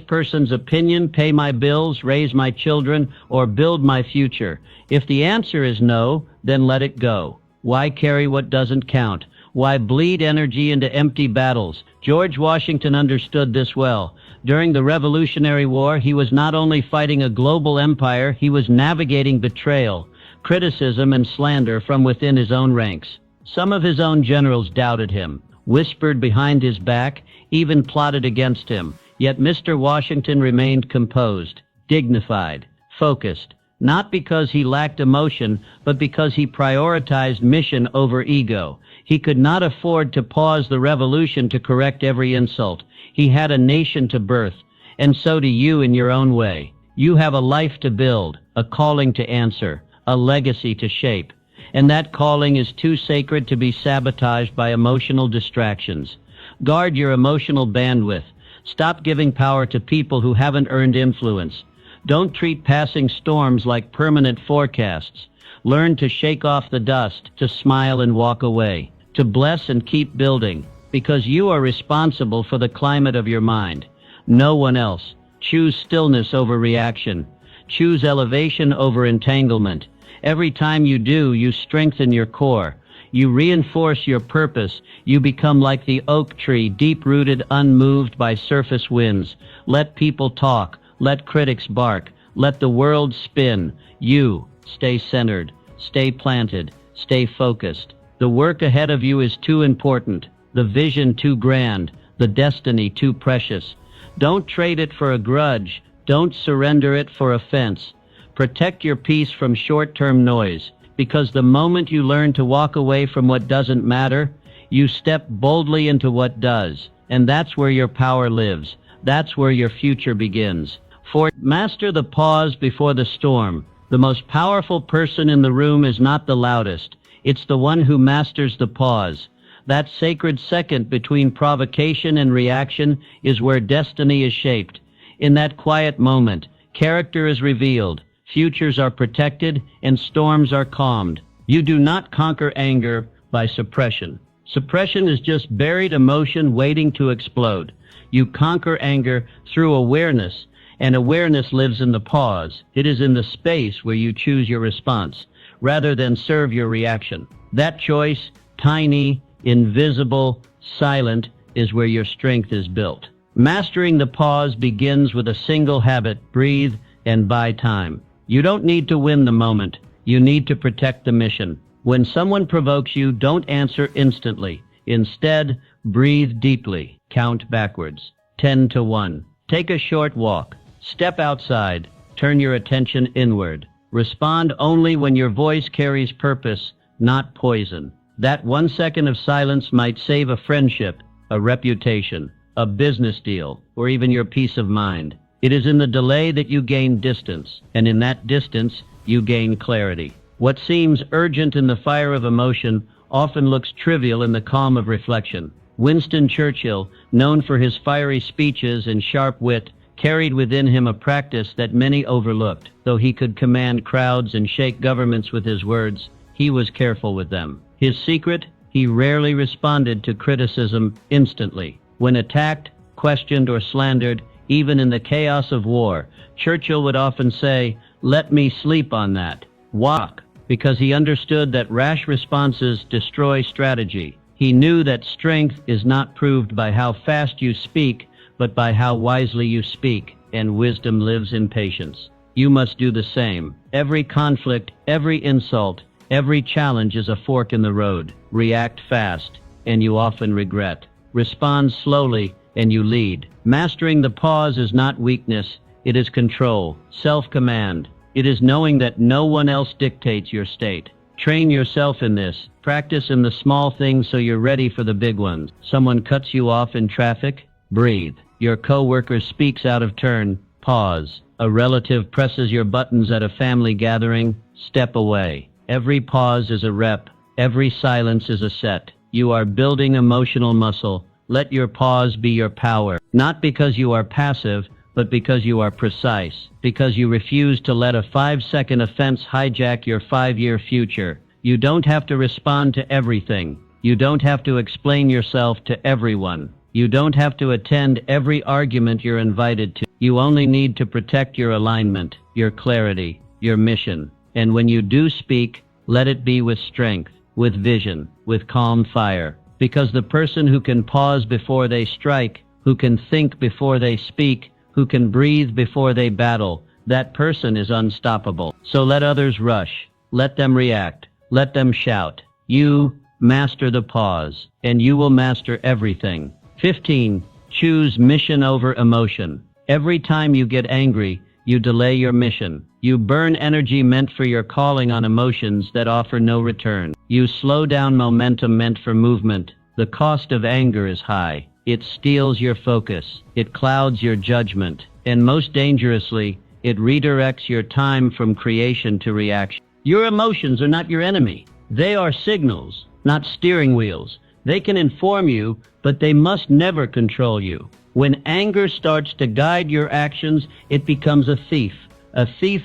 person's opinion pay my bills, raise my children, or build my future? If the answer is no, then let it go. Why carry what doesn't count? Why bleed energy into empty battles? George Washington understood this well. During the Revolutionary War, he was not only fighting a global empire, he was navigating betrayal, criticism, and slander from within his own ranks. Some of his own generals doubted him, whispered behind his back, even plotted against him. Yet Mr. Washington remained composed, dignified, focused, not because he lacked emotion, but because he prioritized mission over ego. He could not afford to pause the revolution to correct every insult. He had a nation to birth, and so do you in your own way. You have a life to build, a calling to answer, a legacy to shape, and that calling is too sacred to be sabotaged by emotional distractions. Guard your emotional bandwidth. Stop giving power to people who haven't earned influence. Don't treat passing storms like permanent forecasts. Learn to shake off the dust, to smile and walk away, to bless and keep building, because you are responsible for the climate of your mind. No one else. Choose stillness over reaction. Choose elevation over entanglement. Every time you do, you strengthen your core. You reinforce your purpose. You become like the oak tree, deep-rooted, unmoved by surface winds. Let people talk. Let critics bark. Let the world spin. You stay centered. Stay planted. Stay focused. The work ahead of you is too important. The vision too grand. The destiny too precious. Don't trade it for a grudge. Don't surrender it for offense. Protect your peace from short-term noise, because the moment you learn to walk away from what doesn't matter, you step boldly into what does. And that's where your power lives. That's where your future begins. For master the pause before the storm. The most powerful person in the room is not the loudest. It's the one who masters the pause. That sacred second between provocation and reaction is where destiny is shaped. In that quiet moment, character is revealed, futures are protected, and storms are calmed. You do not conquer anger by suppression. Suppression is just buried emotion waiting to explode. You conquer anger through awareness, and awareness lives in the pause. It is in the space where you choose your response, rather than serve your reaction. That choice, tiny, invisible, silent, is where your strength is built. Mastering the pause begins with a single habit: breathe and buy time. You don't need to win the moment. You need to protect the mission. When someone provokes you, don't answer instantly. Instead, breathe deeply. Count backwards. 10 to 1. Take a short walk. Step outside. Turn your attention inward. Respond only when your voice carries purpose, not poison. That 1 second of silence might save a friendship, a reputation, a business deal, or even your peace of mind. It is in the delay that you gain distance, and in that distance, you gain clarity. What seems urgent in the fire of emotion often looks trivial in the calm of reflection. Winston Churchill, known for his fiery speeches and sharp wit, carried within him a practice that many overlooked. Though he could command crowds and shake governments with his words, he was careful with them. His secret: he rarely responded to criticism instantly. When attacked, questioned, or slandered, even in the chaos of war, Churchill would often say, "Let me sleep on that." Why? Because he understood that rash responses destroy strategy. He knew that strength is not proved by how fast you speak, but by how wisely you speak, and wisdom lives in patience. You must do the same. Every conflict, every insult, every challenge is a fork in the road. React fast, and you often regret. Respond slowly, and you lead. Mastering the pause is not weakness, it is control, self-command. It is knowing that no one else dictates your state. Train yourself in this. Practice in the small things so you're ready for the big ones. Someone cuts you off in traffic? Breathe. Your coworker speaks out of turn? Pause. A relative presses your buttons at a family gathering? Step away. Every pause is a rep. Every silence is a set. You are building emotional muscle. Let your pause be your power. Not because you are passive, but because you are precise. Because you refuse to let a 5-second offense hijack your 5-year future. You don't have to respond to everything. You don't have to explain yourself to everyone. You don't have to attend every argument you're invited to. You only need to protect your alignment, your clarity, your mission. And when you do speak, let it be with strength, with vision, with calm fire. Because the person who can pause before they strike, who can think before they speak, who can breathe before they battle, that person is unstoppable. So let others rush. Let them react. Let them shout. You master the pause, and you will master everything. 15. Choose mission over emotion. Every time you get angry, you delay your mission. You burn energy meant for your calling on emotions that offer no return. You slow down momentum meant for movement. The cost of anger is high. It steals your focus. It clouds your judgment. And most dangerously, it redirects your time from creation to reaction. Your emotions are not your enemy. They are signals, not steering wheels. They can inform you, but they must never control you. When anger starts to guide your actions, it becomes a thief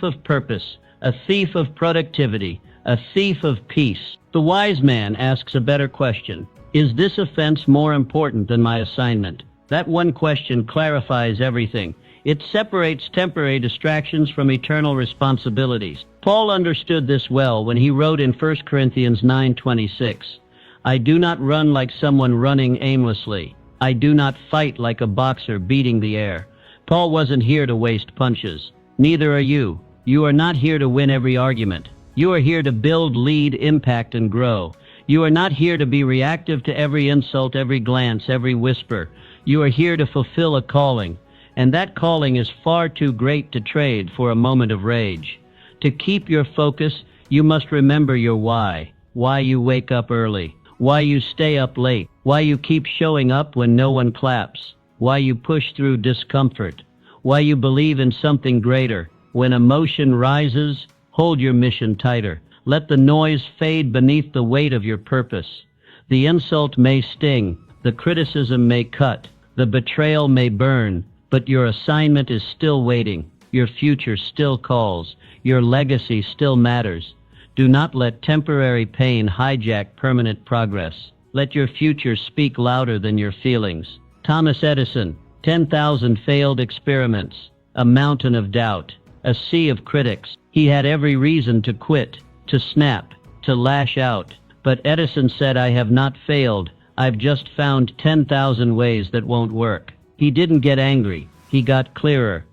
of purpose, a thief of productivity, a thief of peace. The wise man asks a better question. Is this offense more important than my assignment? That one question clarifies everything. It separates temporary distractions from eternal responsibilities. Paul understood this well when he wrote in 1 Corinthians 9:26, "I do not run like someone running aimlessly. I do not fight like a boxer beating the air." Paul wasn't here to waste punches. Neither are you. You are not here to win every argument. You are here to build, lead, impact, and grow. You are not here to be reactive to every insult, every glance, every whisper. You are here to fulfill a calling, and that calling is far too great to trade for a moment of rage. To keep your focus, you must remember your why you wake up early, why you stay up late, why you keep showing up when no one claps, why you push through discomfort, why you believe in something greater. When emotion rises, hold your mission tighter. Let the noise fade beneath the weight of your purpose. The insult may sting, the criticism may cut, the betrayal may burn, but your assignment is still waiting. Your future still calls. Your legacy still matters. Do not let temporary pain hijack permanent progress. Let your future speak louder than your feelings. Thomas Edison, 10,000 failed experiments, a mountain of doubt, a sea of critics. He had every reason to quit, to snap, to lash out. But Edison said, "I have not failed. I've just found 10,000 ways that won't work." He didn't get angry. He got clearer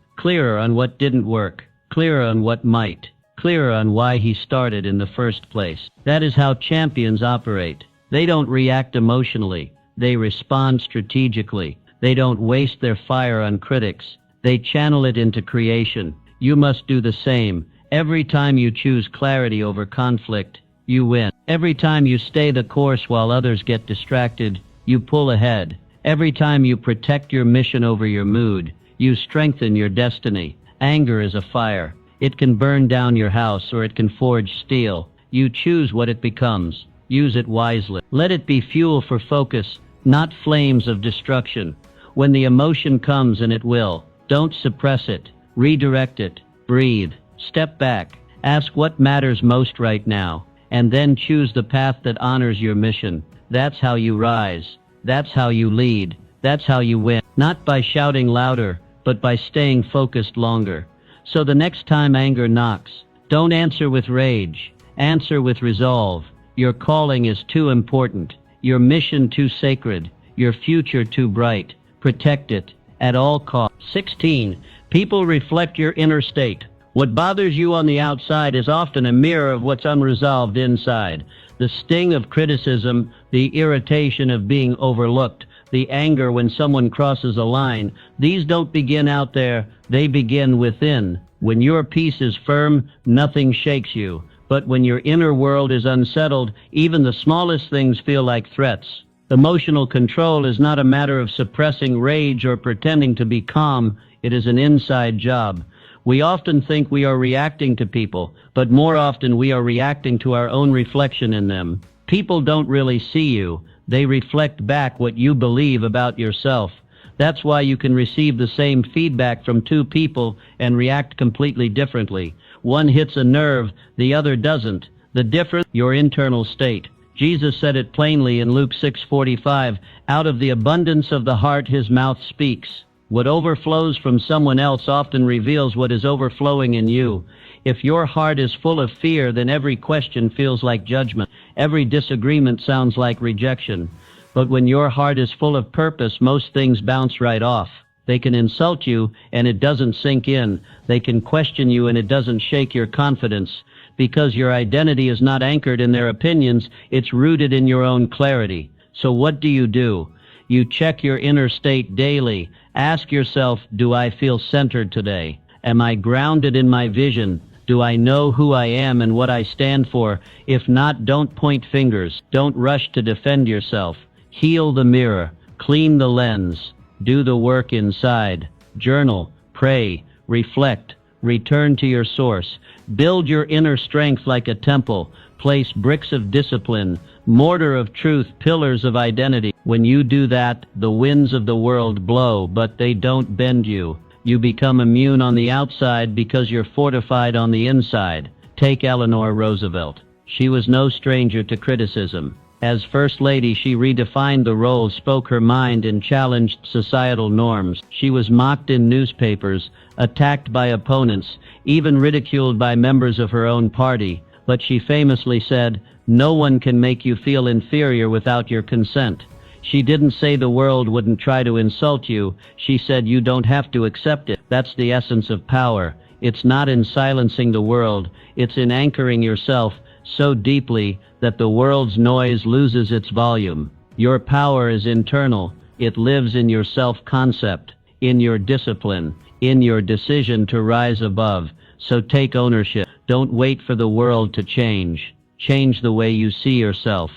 on what didn't work, clearer on what might, clearer on why he started in the first place. That is how champions operate. They don't react emotionally. They respond strategically. They don't waste their fire on critics. They channel it into creation. You must do the same. Every time you choose clarity over conflict, you win. Every time you stay the course while others get distracted, you pull ahead. Every time you protect your mission over your mood, you strengthen your destiny. Anger is a fire. It can burn down your house or it can forge steel. You choose what it becomes. Use it wisely. Let it be fuel for focus, not flames of destruction. When the emotion comes, and it will, don't suppress it. Redirect it. Breathe. Step back. Ask what matters most right now, and then choose the path that honors your mission. That's how you rise. That's how you lead. That's how you win. Not by shouting louder, but by staying focused longer. So the next time anger knocks, don't answer with rage. Answer with resolve. Your calling is too important. Your mission too sacred. Your future too bright. Protect it at all costs. 16. People reflect your inner state. What bothers you on the outside is often a mirror of what's unresolved inside. The sting of criticism, the irritation of being overlooked, the anger when someone crosses a line, these don't begin out there, they begin within. When your peace is firm, nothing shakes you. But when your inner world is unsettled, even the smallest things feel like threats. Emotional control is not a matter of suppressing rage or pretending to be calm. It is an inside job. We often think we are reacting to people, but more often we are reacting to our own reflection in them. People don't really see you. They reflect back what you believe about yourself. That's why you can receive the same feedback from two people and react completely differently. One hits a nerve, the other doesn't. The difference, your internal state. Jesus said it plainly in Luke 6:45, out of the abundance of the heart his mouth speaks. What overflows from someone else often reveals what is overflowing in you. If your heart is full of fear, then every question feels like judgment. Every disagreement sounds like rejection. But when your heart is full of purpose, most things bounce right off. They can insult you, and it doesn't sink in. They can question you, and it doesn't shake your confidence. Because your identity is not anchored in their opinions, it's rooted in your own clarity. So what do? You check your inner state daily. Ask yourself, do I feel centered today? Am I grounded in my vision? Do I know who I am and what I stand for? If not, don't point fingers. Don't rush to defend yourself. Heal the mirror. Clean the lens. Do the work inside. Journal. Pray. Reflect. Return to your source. Build your inner strength like a temple. Place bricks of discipline, mortar of truth, pillars of identity. When you do that, the winds of the world blow, but they don't bend you. You become immune on the outside because you're fortified on the inside. Take Eleanor Roosevelt. She was no stranger to criticism. As First Lady, she redefined the role, spoke her mind, and challenged societal norms. She was mocked in newspapers, attacked by opponents, even ridiculed by members of her own party. But she famously said, "No one can make you feel inferior without your consent." She didn't say the world wouldn't try to insult you. She said you don't have to accept it. That's the essence of power. It's not in silencing the world. It's in anchoring yourself so deeply that the world's noise loses its volume. Your power is internal. It lives in your self-concept, in your discipline, in your decision to rise above. So take ownership. Don't wait for the world to change. Change the way you see yourself.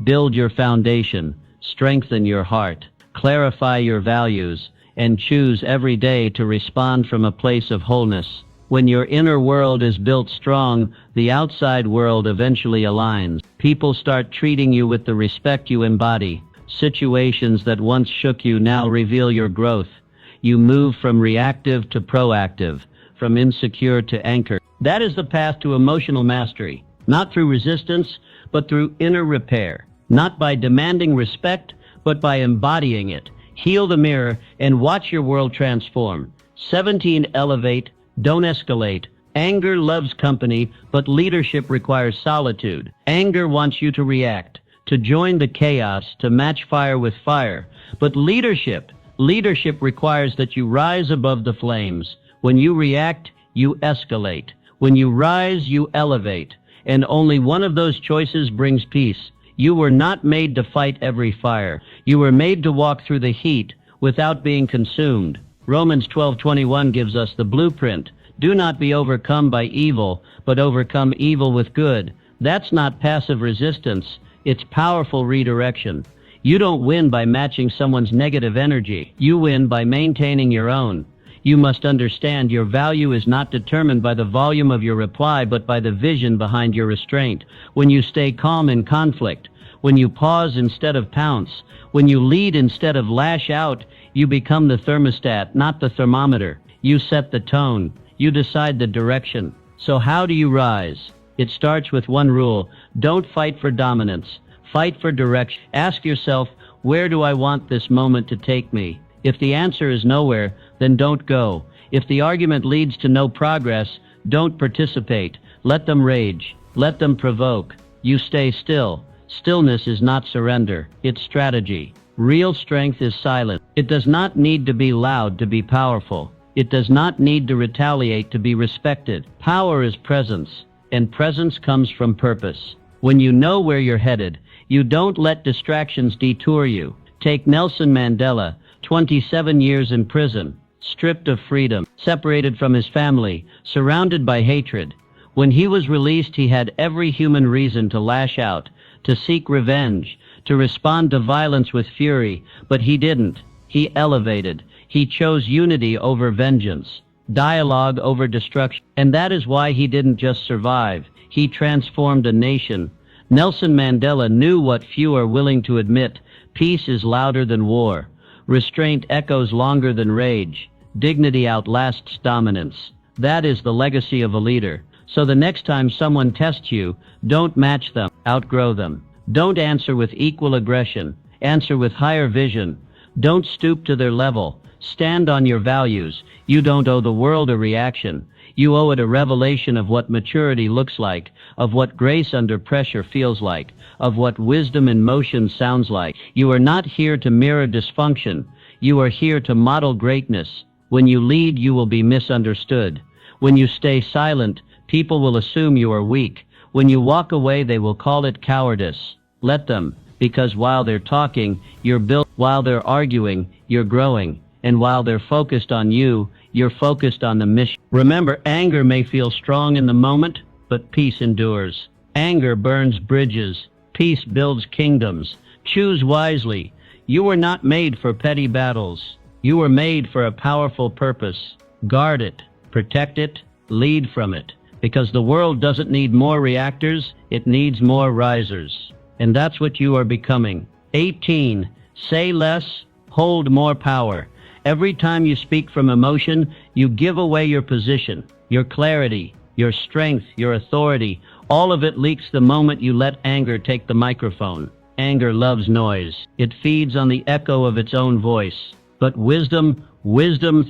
Build your foundation. Strengthen your heart. Clarify your values. And choose every day to respond from a place of wholeness. When your inner world is built strong, the outside world eventually aligns. People start treating you with the respect you embody. Situations that once shook you now reveal your growth. You move from reactive to proactive, from insecure to anchored. That is the path to emotional mastery. Not through resistance, but through inner repair. Not by demanding respect, but by embodying it. Heal the mirror and watch your world transform. 17. Elevate. Don't escalate. Anger loves company, but leadership requires solitude. Anger wants you to react, to join the chaos, to match fire with fire. But leadership requires that you rise above the flames. When you react, you escalate. When you rise, you elevate. And only one of those choices brings peace. You were not made to fight every fire. You were made to walk through the heat without being consumed. Romans 12:21 gives us the blueprint. Do not be overcome by evil, but overcome evil with good. That's not passive resistance. It's powerful redirection. You don't win by matching someone's negative energy. You win by maintaining your own. You must understand your value is not determined by the volume of your reply, but by the vision behind your restraint. When you stay calm in conflict, when you pause instead of pounce, when you lead instead of lash out, you become the thermostat, not the thermometer. You set the tone. You decide the direction. So how do you rise? It starts with one rule. Don't fight for dominance. Fight for direction. Ask yourself, where do I want this moment to take me? If the answer is nowhere, then don't go. If the argument leads to no progress, don't participate. Let them rage. Let them provoke. You stay still. Stillness is not surrender. It's strategy. Real strength is silent. It does not need to be loud to be powerful. It does not need to retaliate to be respected. Power is presence, and presence comes from purpose. When you know where you're headed, you don't let distractions detour you. Take Nelson Mandela, 27 years in prison, stripped of freedom, separated from his family, surrounded by hatred. When he was released, he had every human reason to lash out, to seek revenge, to respond to violence with fury, but he didn't. He elevated. He chose unity over vengeance, dialogue over destruction. And that is why he didn't just survive. He transformed a nation. Nelson Mandela knew what few are willing to admit. Peace is louder than war. Restraint echoes longer than rage. Dignity outlasts dominance. That is the legacy of a leader. So the next time someone tests you, don't match them, outgrow them. Don't answer with equal aggression. Answer with higher vision. Don't stoop to their level. Stand on your values. You don't owe the world a reaction. You owe it a revelation of what maturity looks like, of what grace under pressure feels like, of what wisdom in motion sounds like. You are not here to mirror dysfunction. You are here to model greatness. When you lead, you will be misunderstood. When you stay silent, people will assume you are weak. When you walk away, they will call it cowardice. Let them, because while they're talking, you're built. While they're arguing, you're growing. And while they're focused on you, you're focused on the mission. Remember, anger may feel strong in the moment, but peace endures. Anger burns bridges. Peace builds kingdoms. Choose wisely. You were not made for petty battles. You were made for a powerful purpose. Guard it, protect it, lead from it. Because the world doesn't need more reactors, it needs more risers. And that's what you are becoming. 18. Say less, hold more power. Every time you speak from emotion, you give away your position, your clarity, your strength, your authority. All of it leaks the moment you let anger take the microphone. Anger loves noise. It feeds on the echo of its own voice. But wisdom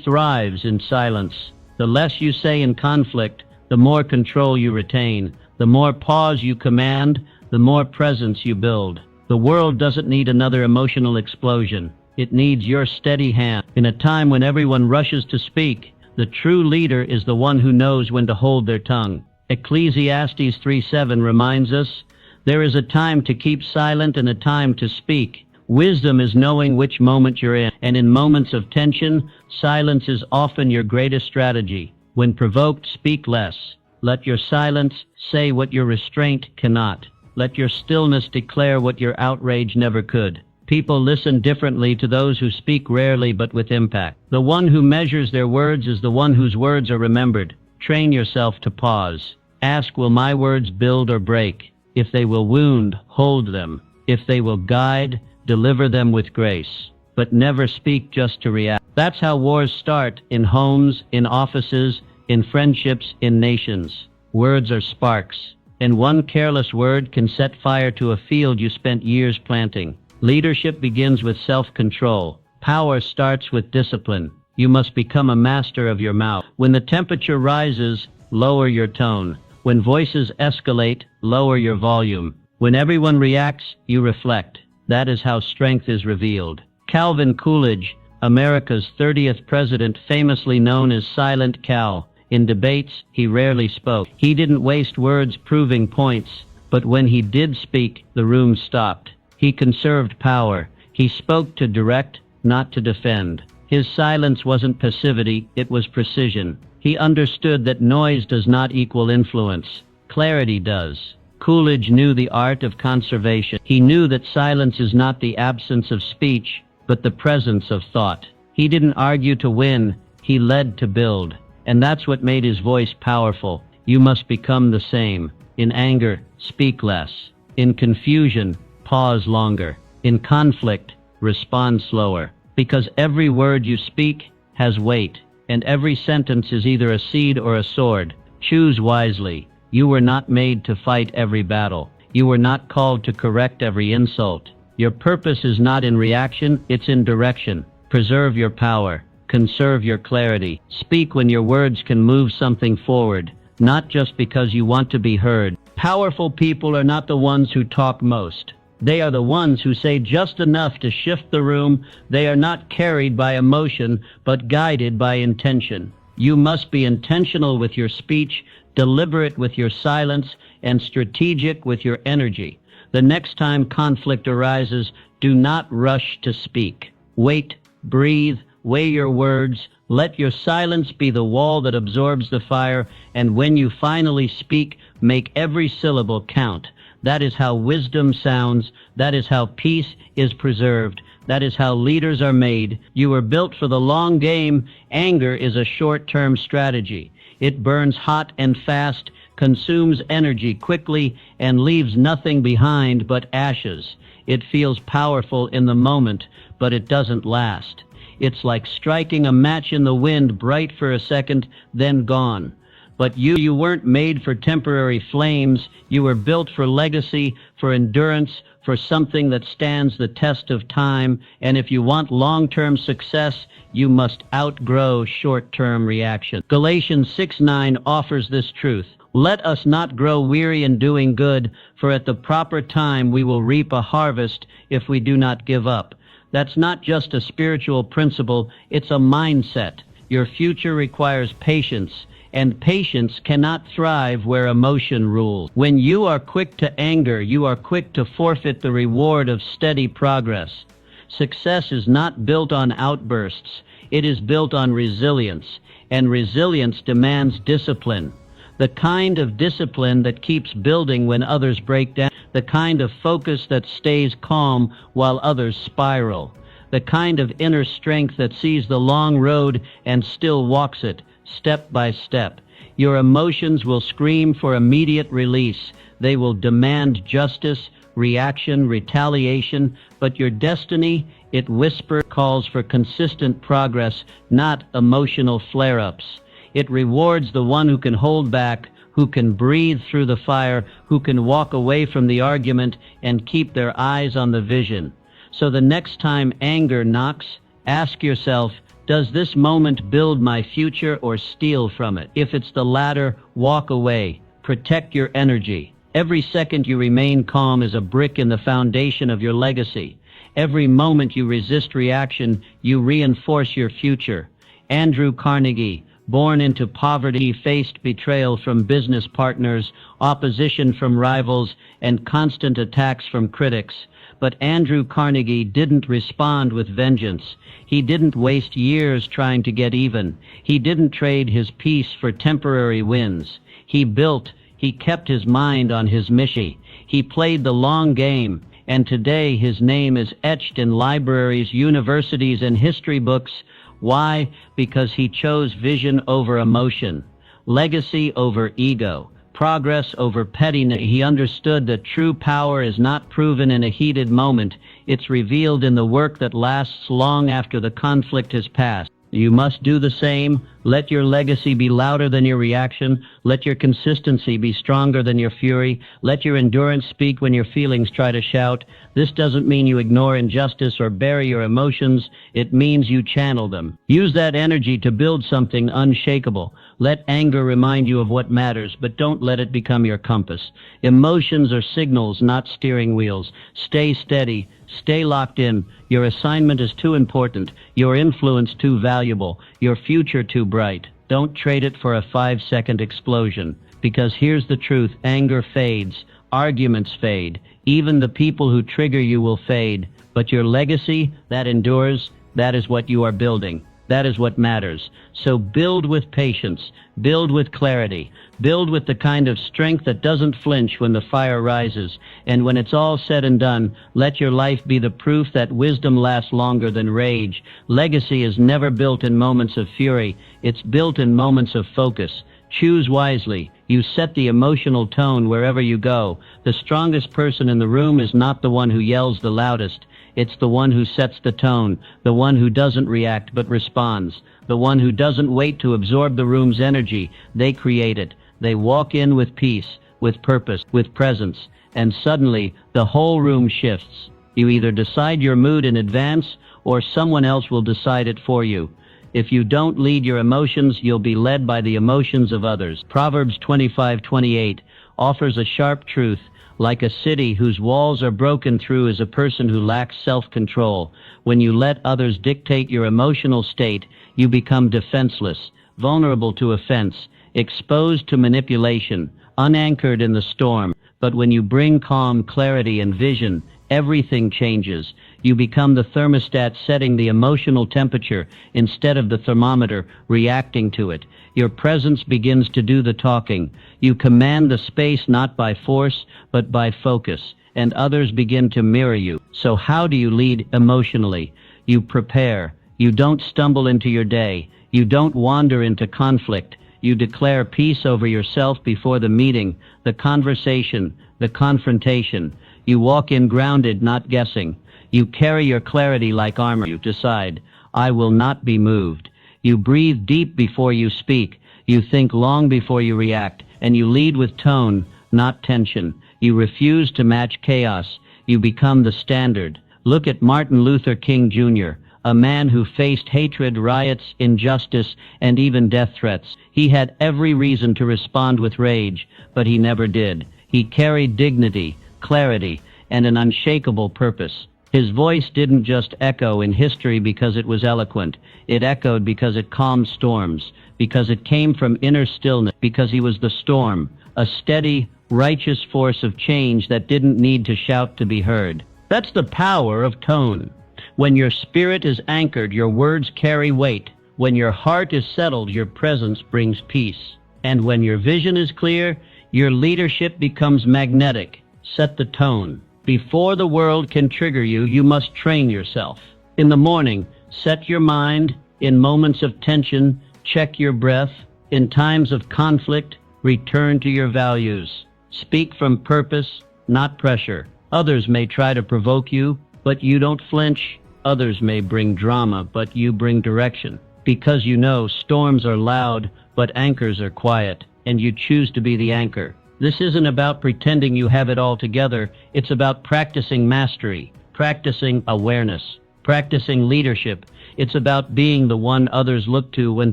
thrives in silence. The less you say in conflict, the more control you retain. The more pause you command, the more presence you build. The world doesn't need another emotional explosion. It needs your steady hand. In a time when everyone rushes to speak, the true leader is the one who knows when to hold their tongue. Ecclesiastes 3:7 reminds us, there is a time to keep silent and a time to speak. Wisdom is knowing which moment you're in, and in moments of tension, silence is often your greatest strategy. When provoked, speak less. Let your silence say what your restraint cannot. Let your stillness declare what your outrage never could. People listen differently to those who speak rarely but with impact. The one who measures their words is the one whose words are remembered. Train yourself to pause. Ask, will my words build or break? If they will wound, hold them. If they will guide, deliver them with grace. But never speak just to react. That's how wars start, in homes, in offices, in friendships, in nations. Words are sparks, and one careless word can set fire to a field you spent years planting. Leadership begins with self-control. Power starts with discipline. You must become a master of your mouth. When the temperature rises, lower your tone. When voices escalate, lower your volume. When everyone reacts, you reflect. That is how strength is revealed. Calvin Coolidge, America's 30th president, famously known as Silent Cal. In debates, he rarely spoke. He didn't waste words proving points, but when he did speak, the room stopped. He conserved power. He spoke to direct, not to defend. His silence wasn't passivity, it was precision. He understood that noise does not equal influence. Clarity does. Coolidge knew the art of conservation. He knew that silence is not the absence of speech, but the presence of thought. He didn't argue to win, he led to build. And that's what made his voice powerful. You must become the same. In anger, speak less. In confusion, pause longer. In conflict, respond slower. Because every word you speak has weight, and every sentence is either a seed or a sword. Choose wisely. You were not made to fight every battle. You were not called to correct every insult. Your purpose is not in reaction, it's in direction. Preserve your power. Conserve your clarity. Speak when your words can move something forward, not just because you want to be heard. Powerful people are not the ones who talk most. They are the ones who say just enough to shift the room. They are not carried by emotion, but guided by intention. You must be intentional with your speech, deliberate with your silence, and strategic with your energy. The next time conflict arises, do not rush to speak. Wait, breathe, weigh your words, let your silence be the wall that absorbs the fire, and when you finally speak, make every syllable count. That is how wisdom sounds. That is how peace is preserved. That is how leaders are made. You were built for the long game. Anger is a short-term strategy. It burns hot and fast, consumes energy quickly, and leaves nothing behind but ashes. It feels powerful in the moment, but it doesn't last. It's like striking a match in the wind, bright for a second, then gone. But you weren't made for temporary flames. You were built for legacy, for endurance, for something that stands the test of time. And if you want long-term success, you must outgrow short-term reaction. Galatians 6:9 offers this truth. Let us not grow weary in doing good, for at the proper time we will reap a harvest if we do not give up. That's not just a spiritual principle, it's a mindset. Your future requires patience, and patience cannot thrive where emotion rules. When you are quick to anger, you are quick to forfeit the reward of steady progress. Success is not built on outbursts, it is built on resilience, and resilience demands discipline. The kind of discipline that keeps building when others break down. The kind of focus that stays calm while others spiral. The kind of inner strength that sees the long road and still walks it, step by step. Your emotions will scream for immediate release. They will demand justice, reaction, retaliation, but your destiny, it whisper calls for consistent progress, not emotional flare-ups. It rewards the one who can hold back, who can breathe through the fire, who can walk away from the argument and keep their eyes on the vision. So the next time anger knocks, ask yourself, does this moment build my future or steal from it? If it's the latter, walk away. Protect your energy. Every second you remain calm is a brick in the foundation of your legacy. Every moment you resist reaction, you reinforce your future. Andrew Carnegie, born into poverty, faced betrayal from business partners, opposition from rivals, and constant attacks from critics. But Andrew Carnegie didn't respond with vengeance. He didn't waste years trying to get even. He didn't trade his peace for temporary wins. He kept his mind on his mission. He played the long game, and today his name is etched in libraries, universities, and history books. Why? Because he chose vision over emotion, legacy over ego, progress over pettiness. He understood that true power is not proven in a heated moment. It's revealed in the work that lasts long after the conflict has passed. You must do the same. Let your legacy be louder than your reaction. Let your consistency be stronger than your fury. Let your endurance speak when your feelings try to shout. This doesn't mean you ignore injustice or bury your emotions. It means you channel them. Use that energy to build something unshakable. Let anger remind you of what matters, but don't let it become your compass. Emotions are signals, not steering wheels. Stay steady. Stay locked in. Your assignment is too important. Your influence too valuable. Your future too bright. Don't trade it for a 5-second explosion. Because here's the truth. Anger fades. Arguments fade. Even the people who trigger you will fade. But your legacy, that endures, that is what you are building. That is what matters. So build with patience, build with clarity, build with the kind of strength that doesn't flinch when the fire rises. And when it's all said and done, let your life be the proof that wisdom lasts longer than rage. Legacy is never built in moments of fury. It's built in moments of focus. Choose wisely. You set the emotional tone wherever you go. The strongest person in the room is not the one who yells the loudest. It's the one who sets the tone, the one who doesn't react but responds, the one who doesn't wait to absorb the room's energy. They create it. They walk in with peace, with purpose, with presence, and suddenly the whole room shifts. You either decide your mood in advance or someone else will decide it for you. If you don't lead your emotions, you'll be led by the emotions of others. Proverbs 25:28 offers a sharp truth. Like a city whose walls are broken through is a person who lacks self-control. When you let others dictate your emotional state, you become defenseless, vulnerable to offense, exposed to manipulation, unanchored in the storm. But when you bring calm, clarity, and vision, everything changes. You become the thermostat setting the emotional temperature instead of the thermometer reacting to it. Your presence begins to do the talking. You command the space not by force, but by focus, and others begin to mirror you. So how do you lead emotionally? You prepare. You don't stumble into your day. You don't wander into conflict. You declare peace over yourself before the meeting, the conversation, the confrontation. You walk in grounded, not guessing. You carry your clarity like armor. You decide, I will not be moved. You breathe deep before you speak. You think long before you react. And you lead with tone, not tension. You refuse to match chaos. You become the standard. Look at Martin Luther King Jr., a man who faced hatred, riots, injustice, and even death threats. He had every reason to respond with rage, but he never did. He carried dignity, clarity, and an unshakable purpose. His voice didn't just echo in history because it was eloquent. It echoed because it calmed storms, because it came from inner stillness, because he was the storm, a steady, righteous force of change that didn't need to shout to be heard. That's the power of tone. When your spirit is anchored, your words carry weight. When your heart is settled, your presence brings peace. And when your vision is clear, your leadership becomes magnetic. Set the tone. Before the world can trigger you, you must train yourself. In the morning, set your mind. In moments of tension, check your breath. In times of conflict, return to your values. Speak from purpose, not pressure. Others may try to provoke you, but you don't flinch. Others may bring drama, but you bring direction. Because you know storms are loud, but anchors are quiet, and you choose to be the anchor. This isn't about pretending you have it all together. It's about practicing mastery, practicing awareness, practicing leadership. It's about being the one others look to when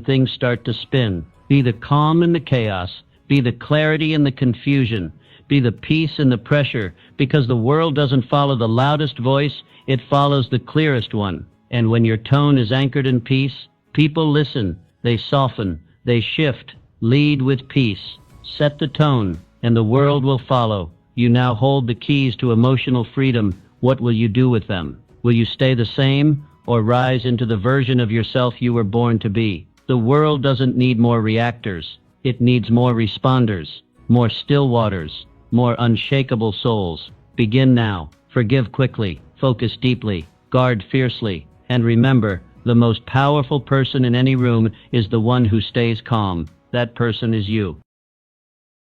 things start to spin. Be the calm in the chaos. Be the clarity in the confusion. Be the peace in the pressure, because the world doesn't follow the loudest voice, it follows the clearest one. And when your tone is anchored in peace, people listen, they soften, they shift. Lead with peace. Set the tone, and the world will follow. You now hold the keys to emotional freedom. What will you do with them? Will you stay the same, or rise into the version of yourself you were born to be? The world doesn't need more reactors. It needs more responders, more still waters, more unshakable souls. Begin now. Forgive quickly. Focus deeply. Guard fiercely. And remember, the most powerful person in any room is the one who stays calm. That person is you.